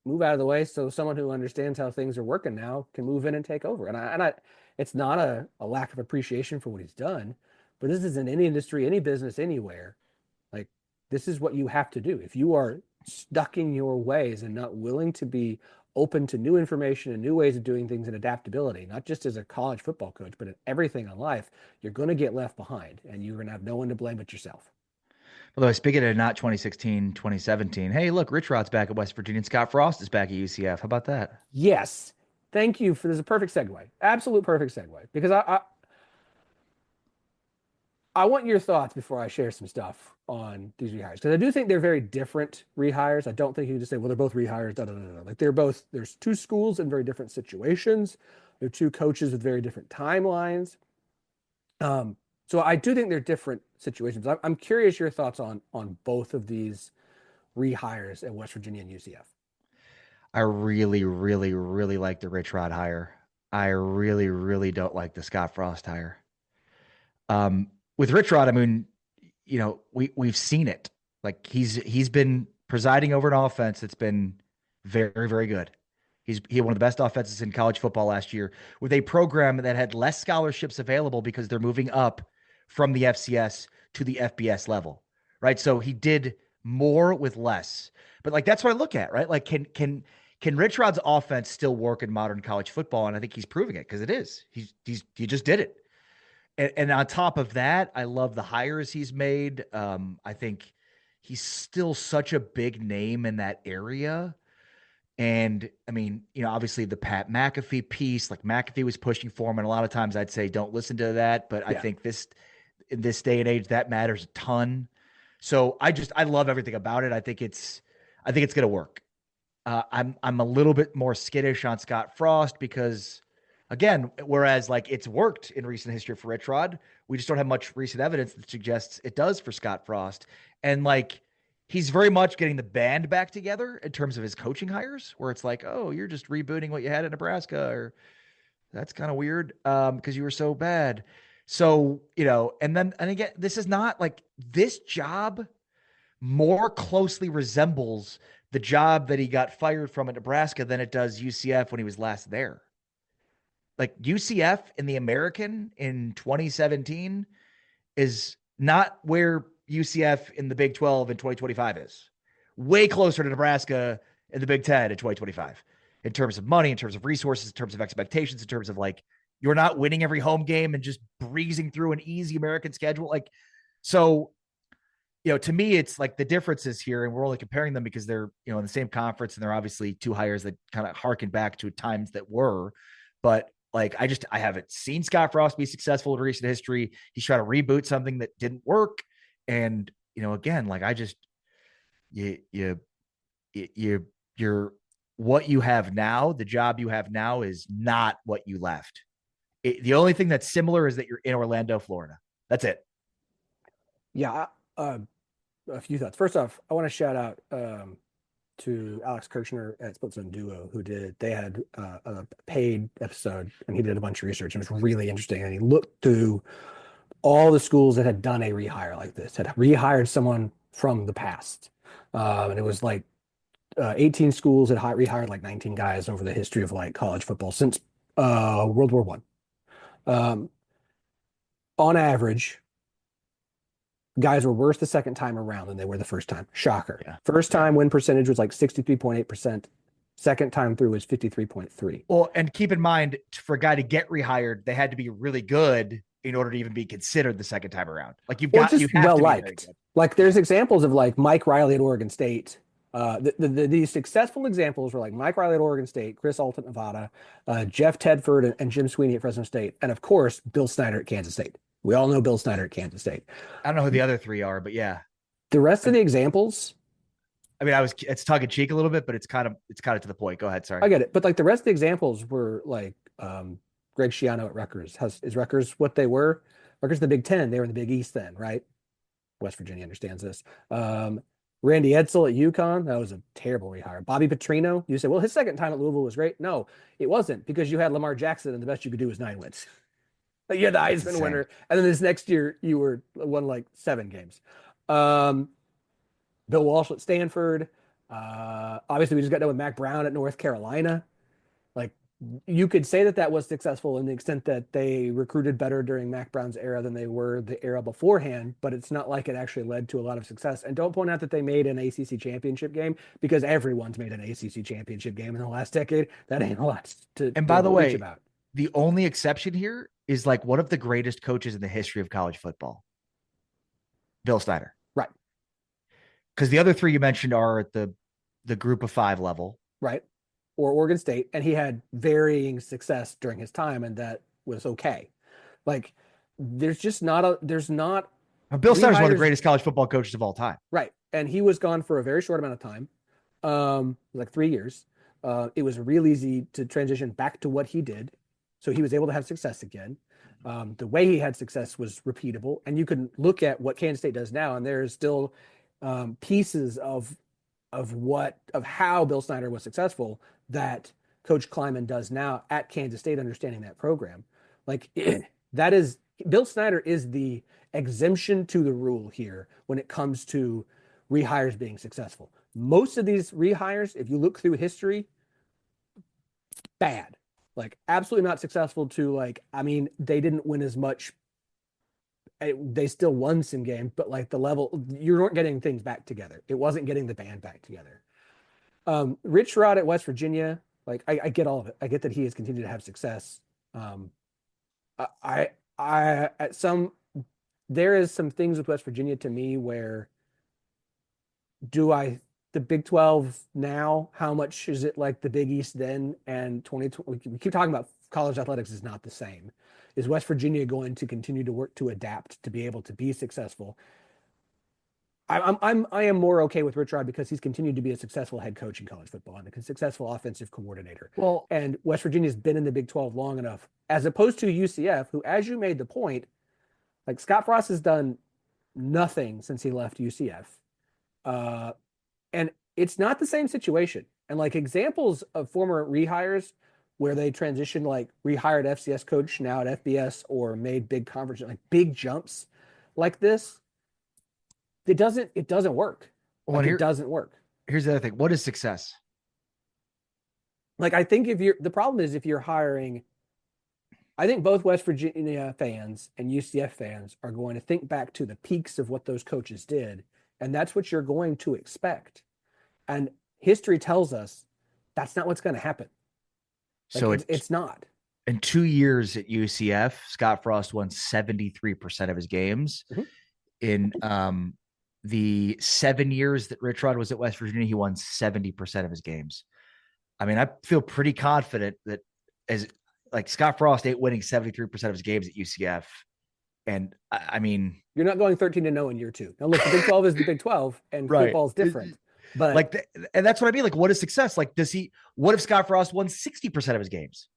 move out of the way so someone who understands how things are working now can move in and take over. And I it's not a lack of appreciation for what he's done, but this is in any industry, any business, anywhere. Like this is what you have to do. If you are stuck in your ways and not willing to be open to new information and new ways of doing things and adaptability, not just as a college football coach, but in everything in life, you're going to get left behind and you're going to have no one to blame but yourself. Although speaking of not 2016, 2017, hey, look, Rich Rod's back at West Virginia and Scott Frost is back at UCF. How about that? Yes. Thank you for this. Is a perfect segue. Absolute perfect segue. Because I want your thoughts before I share some stuff on these rehires. Because I do think they're very different rehires. I don't think you can just say, well, they're both rehires. Like there's two schools in very different situations. They're two coaches with very different timelines. So I do think they're different situations. I'm curious your thoughts on both of these rehires at West Virginia and UCF. I really, really, really like the Rich Rod hire. I really, really don't like the Scott Frost hire. With Rich Rod, I mean, we've seen it. Like he's been presiding over an offense that's been very, very good. He had one of the best offenses in college football last year with a program that had less scholarships available because they're moving up from the FCS to the FBS level, right? So he did more with less. But like that's what I look at, right? Like can Rich Rod's offense still work in modern college football? And I think he's proving it because it is. He just did it. And on top of that, I love the hires he's made. I think he's still such a big name in that area. And I mean, obviously the Pat McAfee piece, like McAfee was pushing for him. And a lot of times I'd say, don't listen to that. But I think in this day and age, that matters a ton. So I love everything about it. I think it's going to work. I'm a little bit more skittish on Scott Frost because, again, whereas like it's worked in recent history for Rich Rod, we just don't have much recent evidence that suggests it does for Scott Frost. And like he's very much getting the band back together in terms of his coaching hires, where it's like, oh, you're just rebooting what you had in Nebraska, or that's kind of weird because you were so bad. So, and again, this is not like this job more closely resembles the job that he got fired from at Nebraska than it does UCF when he was last there. Like UCF in the American in 2017 is not where UCF in the Big 12 in 2025 is. Way closer to Nebraska in the Big 10 in 2025 in terms of money, in terms of resources, in terms of expectations, in terms of like, you're not winning every home game and just breezing through an easy American schedule. Like, so, to me, it's like the differences here, and we're only comparing them because they're, in the same conference, and they're obviously two hires that kind of harken back to times that were, but like, I haven't seen Scott Frost be successful in recent history. He's trying to reboot something that didn't work. And, again, like you're what you have now, the job you have now is not what you left. The only thing that's similar is that you're in Orlando, Florida. That's it. Yeah. A few thoughts. First off, I want to shout out to Alex Kirchner at Split Zone Duo, they had a paid episode, and he did a bunch of research. It was really interesting. And he looked through all the schools that had done a rehire like this, had rehired someone from the past. And it was like 18 schools had rehired like 19 guys over the history of like college football since World War I. On average, guys were worse the second time around than they were the first time. Shocker. Yeah. First time win percentage was like 63.8%. Second time through was 53.3. Well, and keep in mind, for a guy to get rehired, they had to be really good in order to even be considered the second time around. Like you have well liked. Like there's examples of like Mike Riley at Oregon State. These successful examples were like Mike Riley at Oregon State, Chris Alt at Nevada, Jeff Tedford and Jim Sweeney at Fresno State, and of course Bill Snyder at Kansas State. We all know Bill Snyder at Kansas State. I don't know who the other three are, but yeah. The rest of the examples. I mean, it's tongue in cheek a little bit, but it's kind of to the point. Go ahead. Sorry. I get it. But like the rest of the examples were like Greg Schiano at Rutgers. Is Rutgers what they were? Rutgers the Big Ten. They were in the Big East then, right? West Virginia understands this. Randy Edsel at UConn. That was a terrible rehire. Bobby Petrino. You say, well, his second time at Louisville was great. No, it wasn't, because you had Lamar Jackson and the best you could do was 9 wins. You had the Heisman winner, and then this next year you won like 7 games. Bill Walsh at Stanford. Obviously, we just got done with Mac Brown at North Carolina. Like, you could say that was successful in the extent that they recruited better during Mac Brown's era than they were the era beforehand, but it's not like it actually led to a lot of success. And don't point out that they made an ACC championship game, because everyone's made an ACC championship game in the last decade. That ain't a lot to. And by the way, the only exception here is like one of the greatest coaches in the history of college football, Bill Snyder. Right. Because the other three you mentioned are at the group of 5 level. Right. Or Oregon State. And he had varying success during his time, and that was okay. Like, Bill Snyder's one of the greatest college football coaches of all time. Right. And he was gone for a very short amount of time. Like 3 years. It was real easy to transition back to what he did. So he was able to have success again. The way he had success was repeatable. And you can look at what Kansas State does now, and there's still pieces of how Bill Snyder was successful that Coach Kleiman does now at Kansas State, understanding that program. Like, Bill Snyder is the exemption to the rule here when it comes to rehires being successful. Most of these rehires, if you look through history, bad. Like, absolutely not successful they didn't win as much. They still won some games, but like the level, you weren't getting things back together. It wasn't getting the band back together. Rich Rod at West Virginia, like I get all of it. I get that he has continued to have success. There is some things with West Virginia to me where the Big 12 now, how much is it like the Big East then? And 2020, we keep talking about college athletics is not the same. Is West Virginia going to continue to work to adapt to be able to be successful? I am more okay with Rich Rod because he's continued to be a successful head coach in college football and a successful offensive coordinator. Well, and West Virginia's been in the Big 12 long enough, as opposed to UCF, who, as you made the point, like Scott Frost has done nothing since he left UCF. And it's not the same situation. And like examples of former rehires where they transitioned, like rehired FCS coach now at FBS, or made big conference, like big jumps like this, it doesn't work. Like, it doesn't work. Here's the other thing. What is success? Like, I think the problem is if you're hiring, I think both West Virginia fans and UCF fans are going to think back to the peaks of what those coaches did, and that's what you're going to expect. And history tells us that's not what's going to happen. Like, so it's not. In 2 years at UCF, Scott Frost won 73% of his games. Mm-hmm. In the 7 years that Rich Rod was at West Virginia, he won 70% of his games. I mean, I feel pretty confident that as like Scott Frost ain't winning 73% of his games at UCF. And I mean, you're not going 13-0 in year 2. Now look, the Big 12 is the Big 12 and right. football is different. But like, and that's what I mean. Like, what is success? Like, what if Scott Frost won 60% of his games?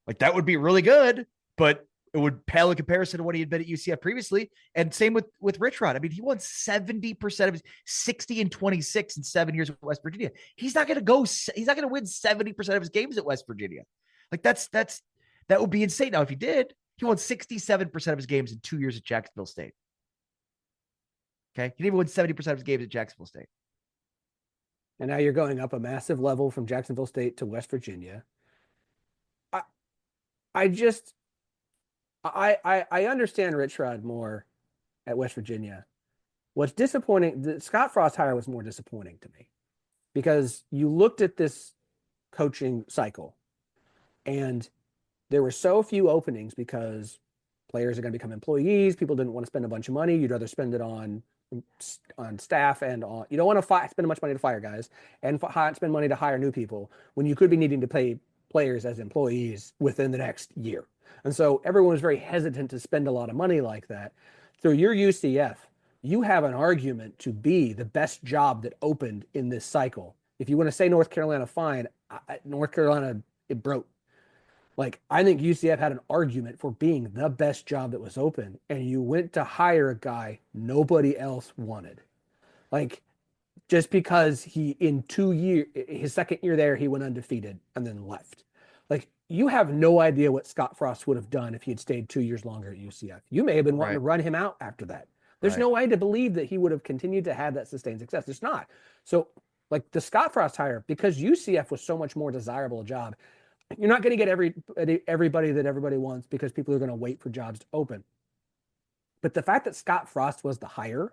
Like, that would be really good, but it would pale in comparison to what he had been at UCF previously. And same with Rich Rod. I mean, he won 70% of his 60 and 26 in 7 years at West Virginia. He's not going to win 70% of his games at West Virginia. Like, that would be insane. Now, if he did, he won 67% of his games in 2 years at Jacksonville State. Okay. He didn't even win 70% of his games at Jacksonville State. And now you're going up a massive level from Jacksonville State to West Virginia. I understand Rich Rod more at West Virginia. What's disappointing, the Scott Frost hire was more disappointing to me, because you looked at this coaching cycle and there were so few openings because players are going to become employees. People didn't want to spend a bunch of money. You'd rather spend it on staff and on, you don't want to spend much money to fire guys and spend money to hire new people when you could be needing to pay players as employees within the next year. And so everyone was very hesitant to spend a lot of money like that. Through your UCF, you have an argument to be the best job that opened in this cycle. If you want to say North Carolina, fine. North Carolina, it broke. Like, I think UCF had an argument for being the best job that was open, and you went to hire a guy nobody else wanted. Like, just because he, in 2 years, his second year there, he went undefeated and then left. Like, you have no idea what Scott Frost would have done if he had stayed 2 years longer at UCF. You may have been wanting to run him out after that. There's no way to believe that he would have continued to have that sustained success. It's not. So, like, the Scott Frost hire, because UCF was so much more desirable a job, you're not going to get everybody that everybody wants, because people are going to wait for jobs to open. But the fact that Scott Frost was the hire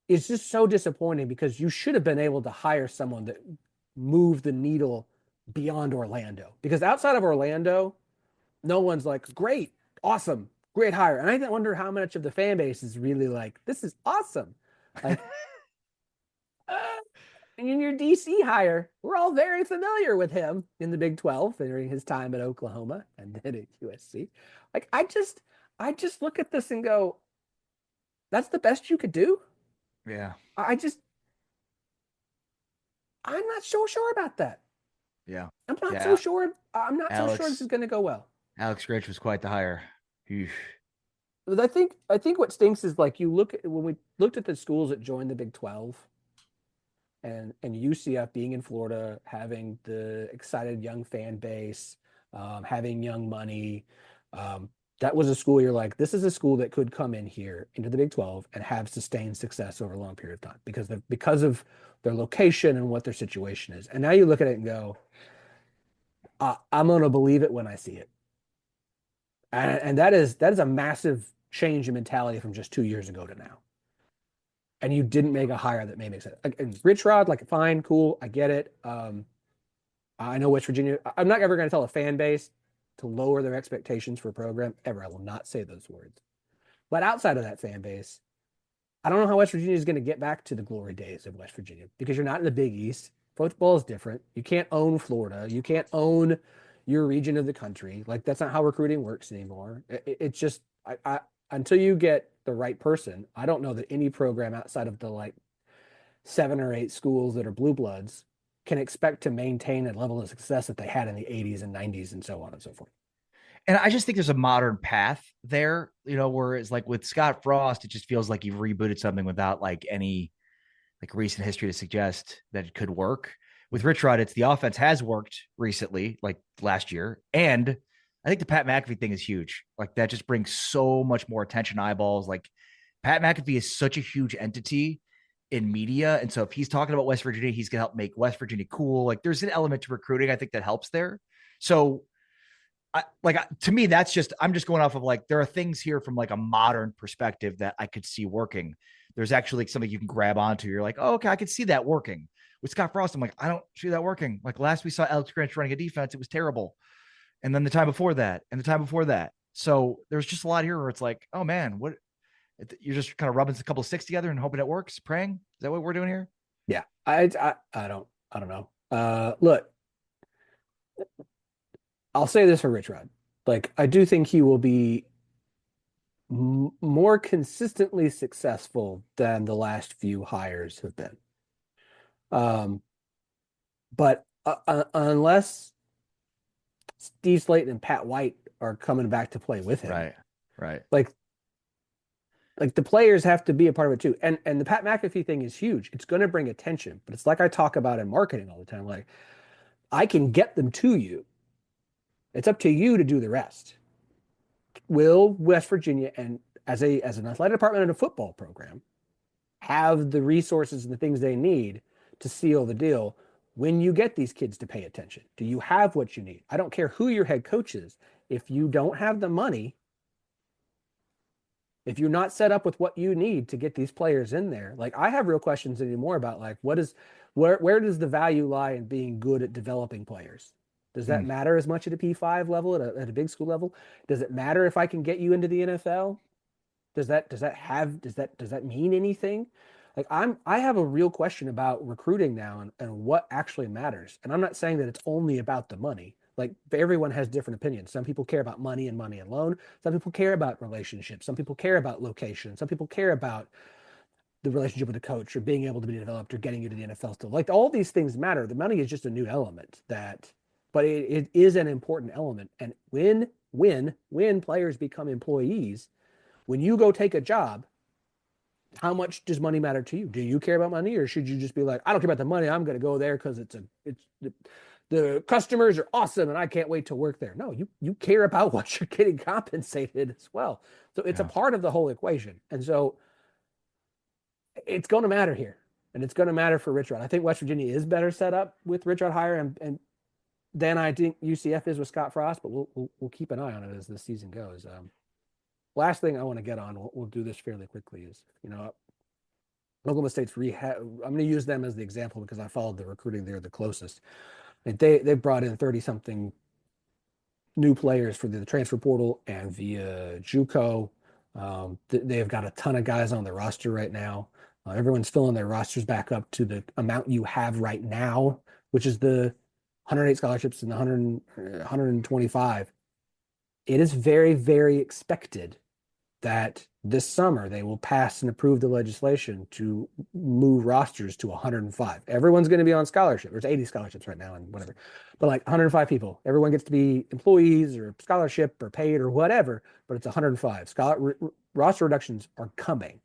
is just so disappointing, because you should have been able to hire someone that moved the needle beyond Orlando. Because outside of Orlando, no one's like, great, awesome, great hire. And I wonder how much of the fan base is really like, this is awesome. Like, and in your DC hire, we're all very familiar with him in the Big 12 during his time at Oklahoma and then at USC. Like, I just look at this and go, that's the best you could do? Yeah. I'm not so sure about that. Yeah. I'm not so sure. I'm not so sure this is going to go well. Alex Grinch was quite the hire. But I think what stinks is, like, you look at, when we looked at the schools that joined the Big 12, and UCF being in Florida, having the excited young fan base, having young money, that was a school you're like, this is a school that could come in here into the Big 12 and have sustained success over a long period of time because of their location and what their situation is. And now you look at it and go, I'm going to believe it when I see it. And that is a massive change in mentality from just 2 years ago to now. And you didn't make a hire that may make sense. And Rich Rod, like, fine, cool, I get it. I know West Virginia. I'm not ever going to tell a fan base to lower their expectations for a program ever. I will not say those words. But outside of that fan base, I don't know how West Virginia is going to get back to the glory days of West Virginia, because you're not in the Big East. Football is different. You can't own Florida. You can't own your region of the country. Like, that's not how recruiting works anymore. It's just, until you get the right person, I don't know that any program outside of the, like, 7 or 8 schools that are blue bloods can expect to maintain a level of success that they had in the 80s and 90s and so on and so forth. And I just think there's a modern path there, whereas, like, with Scott Frost, it just feels like you've rebooted something without, like, any, like, recent history to suggest that it could work. with Rich Rod, it's the offense has worked recently, like last year. And I think the Pat McAfee thing is huge. Like that just brings so much more attention, eyeballs. Like Pat McAfee is such a huge entity in media. And so if he's talking about West Virginia, he's going to help make West Virginia cool. Like there's an element to recruiting, I think, that helps there. So to me, that's just, I'm just going off of like, there are things here from like a modern perspective that I could see working. There's actually like something you can grab onto. You're like, oh, okay, I could see that working. With Scott Frost, I'm like, I don't see that working. Like last we saw Alex Grinch running a defense, it was terrible. And then the time before that, and the time before that. So there's just a lot here where it's like, oh man, what, you're just kind of rubbing a couple of sticks together and hoping it works, praying. Is that what we're doing here? Yeah. I don't know. Look, I'll say this for Rich Rod. Like, I do think he will be more consistently successful than the last few hires have been. But unless Steve Slayton and Pat White are coming back to play with him, right. Like the players have to be a part of it too. And the Pat McAfee thing is huge. It's going to bring attention, but it's like I talk about in marketing all the time. Like, I can get them to you. It's up to you to do the rest. Will West Virginia, and as an athletic department and a football program, have the resources and the things they need to seal the deal when you get these kids to pay attention? Do you have what you need? I don't care who your head coach is. If you don't have the money, if you're not set up with what you need to get these players in there, like I have real questions anymore about like, where does the value lie in being good at developing players? Does that matter as much at a P5 level, at a big school level? Does it matter if I can get you into the NFL? Does that mean anything? Like I have a real question about recruiting now and what actually matters. And I'm not saying that it's only about the money. Like everyone has different opinions. Some people care about money and money alone. Some people care about relationships. Some people care about location. Some people care about the relationship with the coach or being able to be developed or getting you to the NFL still. Like all these things matter. The money is just a new element but it is an important element. And when players become employees, when you go take a job, how much does money matter to you? Do you care about money, or should you just be like, I don't care about the money. I'm going to go there because the customers are awesome and I can't wait to work there. No, you care about what you're getting compensated as well. So it's a part of the whole equation. And so it's going to matter here, and it's going to matter for Rich Rod. I think West Virginia is better set up with Rich Rod hire and than I think UCF is with Scott Frost, but we'll keep an eye on it as the season goes. Last thing I want to get on, we'll do this fairly quickly, is, Oklahoma State's I'm going to use them as the example because I followed the recruiting there the closest. And they brought in 30-something new players for the transfer portal and via JUCO. They've got a ton of guys on the roster right now. Everyone's filling their rosters back up to the amount you have right now, which is the 108 scholarships and 125. It is very, very expected that this summer they will pass and approve the legislation to move rosters to 105. Everyone's going to be on scholarship. There's 80 scholarships right now and whatever, but like 105 people. Everyone gets to be employees or scholarship or paid or whatever, but it's 105. Roster reductions are coming.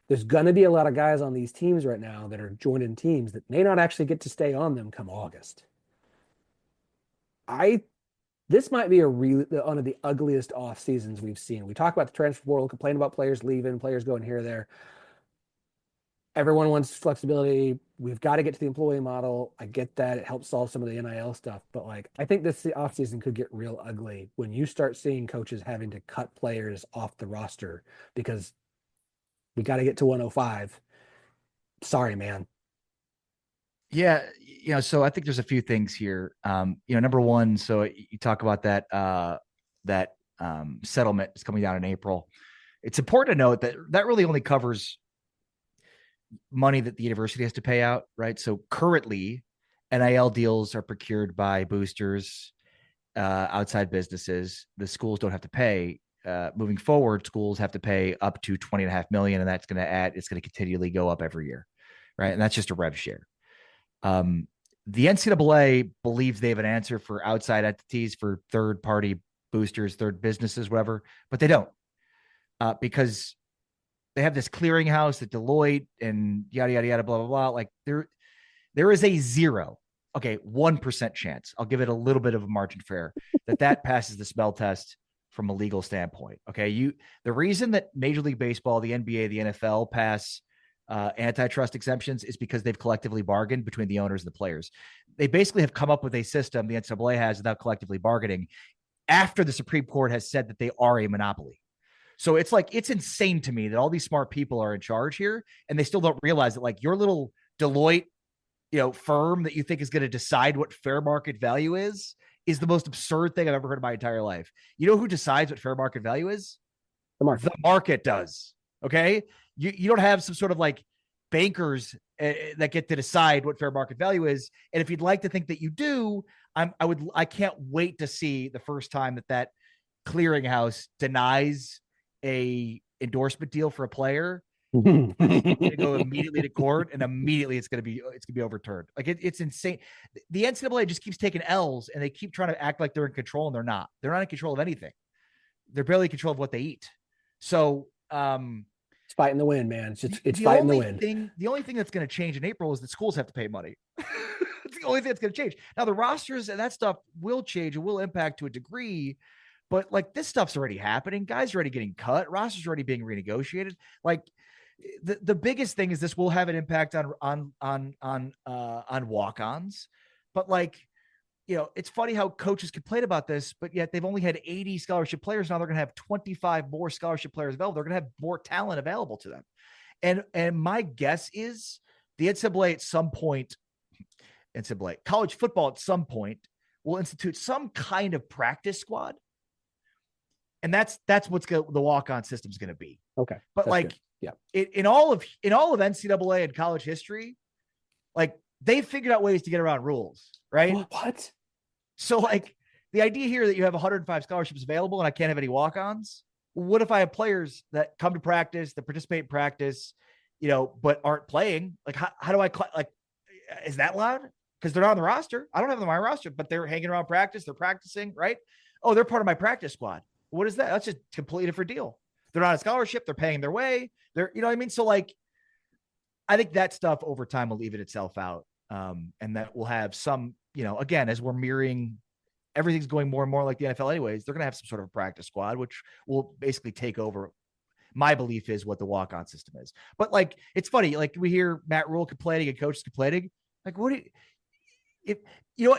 There's going to be a lot of guys on these teams right now that are joining teams that may not actually get to stay on them come August. This might be one of the ugliest off seasons we've seen. We talk about the transfer portal, complain about players leaving, players going here or there. Everyone wants flexibility. We've got to get to the employee model. I get that. It helps solve some of the NIL stuff. But like, I think this off season could get real ugly when you start seeing coaches having to cut players off the roster because we got to get to 105. Sorry, man. Yeah, so I think there's a few things here. Number one, so you talk about that settlement is coming down in April. It's important to note that really only covers money that the university has to pay out, right? So currently, NIL deals are procured by boosters, outside businesses. The schools don't have to pay. Moving forward, schools have to pay up to $20.5 million, and it's going to continually go up every year, right? And that's just a rev share. The NCAA believes they have an answer for outside entities, for third-party boosters, third businesses, whatever, but they don't, because they have this clearinghouse at Deloitte and yada, yada, yada, blah, blah, blah. Like There is a 1% chance. I'll give it a little bit of a margin for error that passes the smell test from a legal standpoint. Okay. The reason that Major League Baseball, the NBA, the NFL pass antitrust exemptions is because they've collectively bargained between the owners and the players. They basically have come up with a system the NCAA has without collectively bargaining after the Supreme Court has said that they are a monopoly. So it's insane to me that all these smart people are in charge here and they still don't realize that like your little Deloitte, firm that you think is going to decide what fair market value is the most absurd thing I've ever heard in my entire life. You know who decides what fair market value is? The market does. Okay. You don't have some sort of like bankers that get to decide what fair market value is. And if you'd like to think that you do, I can't wait to see the first time that clearinghouse denies a endorsement deal for a player. Going to go immediately to court, and immediately it's going to be overturned. Like it's insane. The NCAA just keeps taking L's, and they keep trying to act like they're in control, and they're not. They're not in control of anything. They're barely in control of what they eat. So it's fighting the wind, man. It's fighting the wind. The only thing that's going to change in April is that schools have to pay money. It's the only thing that's going to change. Now the rosters and that stuff will change and will impact to a degree, but like this stuff's already happening. Guys are already getting cut. Rosters are already being renegotiated. Like the biggest thing is this will have an impact on walk-ons, but like, it's funny how coaches complain about this, but yet they've only had 80 scholarship players. Now they're going to have 25 more scholarship players available. They're going to have more talent available to them. And my guess is the NCAA at some point, college football at some point will institute some kind of practice squad. And that's what's the walk-on system is going to be. Okay. But like, good. Yeah, in all of NCAA and college history, like they figured out ways to get around rules, right? What? So like the idea here that you have 105 scholarships available and I can't have any walk-ons. What if I have players that come to practice, that participate in practice, but aren't playing? Like how do I is that allowed? Because they're not on the roster. I don't have them on my roster, but they're hanging around practice. They're practicing, right? Oh, they're part of my practice squad. What is that? That's just a completely different deal. They're not a scholarship. They're paying their way. They're, what I mean? So like, I think that stuff over time will even itself out. And that will have some, again, as we're mirroring, everything's going more and more like the NFL anyways, they're going to have some sort of a practice squad, which will basically take over. My belief is what the walk-on system is. But like, it's funny. Like we hear Matt Rule complaining and coaches complaining. Like,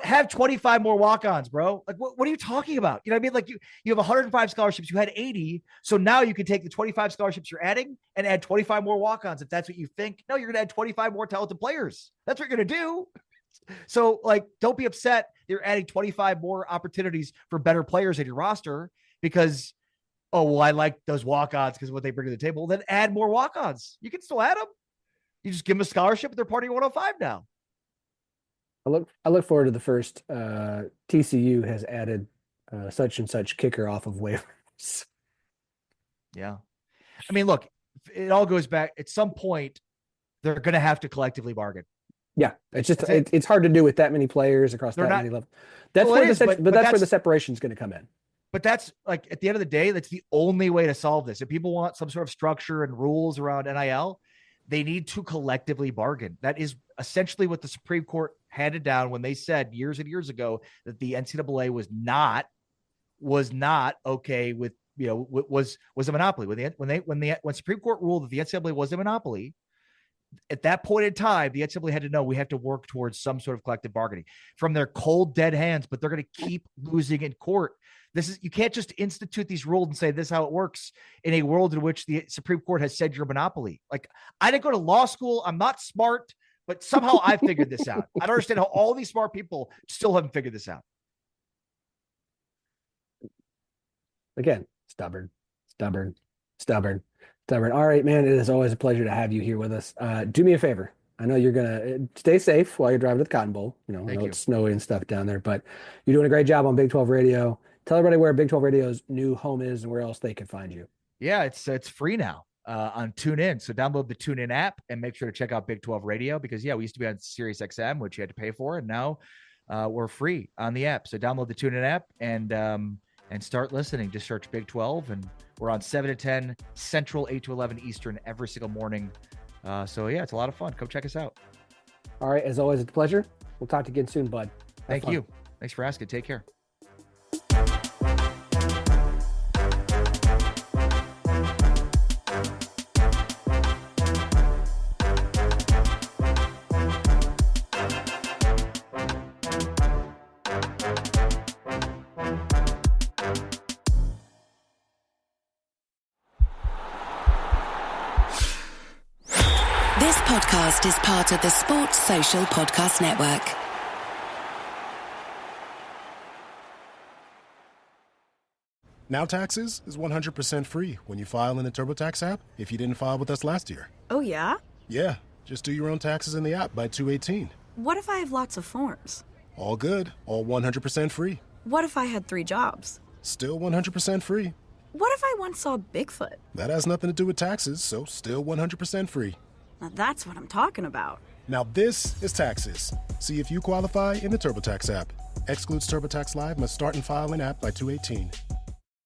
have 25 more walk-ons, bro. Like, what are you talking about? You know what I mean? Like you have 105 scholarships. You had 80. So now you can take the 25 scholarships you're adding and add 25 more walk-ons. If that's what you think, no, you're going to add 25 more talented players. That's what you're going to do. So like, don't be upset. You're adding 25 more opportunities for better players in your roster because, oh, well, I like those walk-ons because of what they bring to the table. Then add more walk-ons. You can still add them. You just give them a scholarship, but they're part of your 105 now. I look forward to the first TCU has added such and such kicker off of waivers. Yeah. I mean, look, it all goes back at some point. They're going to have to collectively bargain. Yeah. It's just, it's hard to do with that many players across many levels. That's where the separation is going to come in. But that's like, at the end of the day, that's the only way to solve this. If people want some sort of structure and rules around NIL, they need to collectively bargain. That is essentially what the Supreme Court handed down when they said years and years ago that the NCAA was not okay with, was a monopoly. When Supreme Court ruled that the NCAA was a monopoly, at that point in time, the NCAA had to know we have to work towards some sort of collective bargaining from their cold, dead hands, but they're going to keep losing in court. You can't just institute these rules and say this is how it works in a world in which the Supreme Court has said you're a monopoly. Like, I didn't go to law school. I'm not smart, but somehow I figured this out. I don't understand how all these smart people still haven't figured this out. Again, stubborn. All right, man. It is always a pleasure to have you here with us. Do me a favor. I know you're going to stay safe while you're driving to the Cotton Bowl. I know it's snowy and stuff down there, but you're doing a great job on Big 12 Radio. Tell everybody where Big 12 Radio's new home is and where else they can find you. Yeah, it's free now on TuneIn. So download the TuneIn app and make sure to check out Big 12 Radio because, we used to be on Sirius XM, which you had to pay for, and now we're free on the app. So download the TuneIn app and start listening. Just search Big 12, and we're on 7 to 10 Central, 8 to 11 Eastern every single morning. So it's a lot of fun. Come check us out. All right, as always, it's a pleasure. We'll talk to you again soon, bud. Thank you. Thanks for asking. Take care. This podcast is part of the Sports Social Podcast Network. Now Taxes is 100% free when you file in the TurboTax app if you didn't file with us last year. Oh, yeah? Yeah, just do your own taxes in the app by 2/18. What if I have lots of forms? All good, all 100% free. What if I had 3 jobs? Still 100% free. What if I once saw Bigfoot? That has nothing to do with taxes, so still 100% free. Now that's what I'm talking about. Now this is Taxes. See if you qualify in the TurboTax app. Excludes TurboTax Live, must start and file in app by 2/18.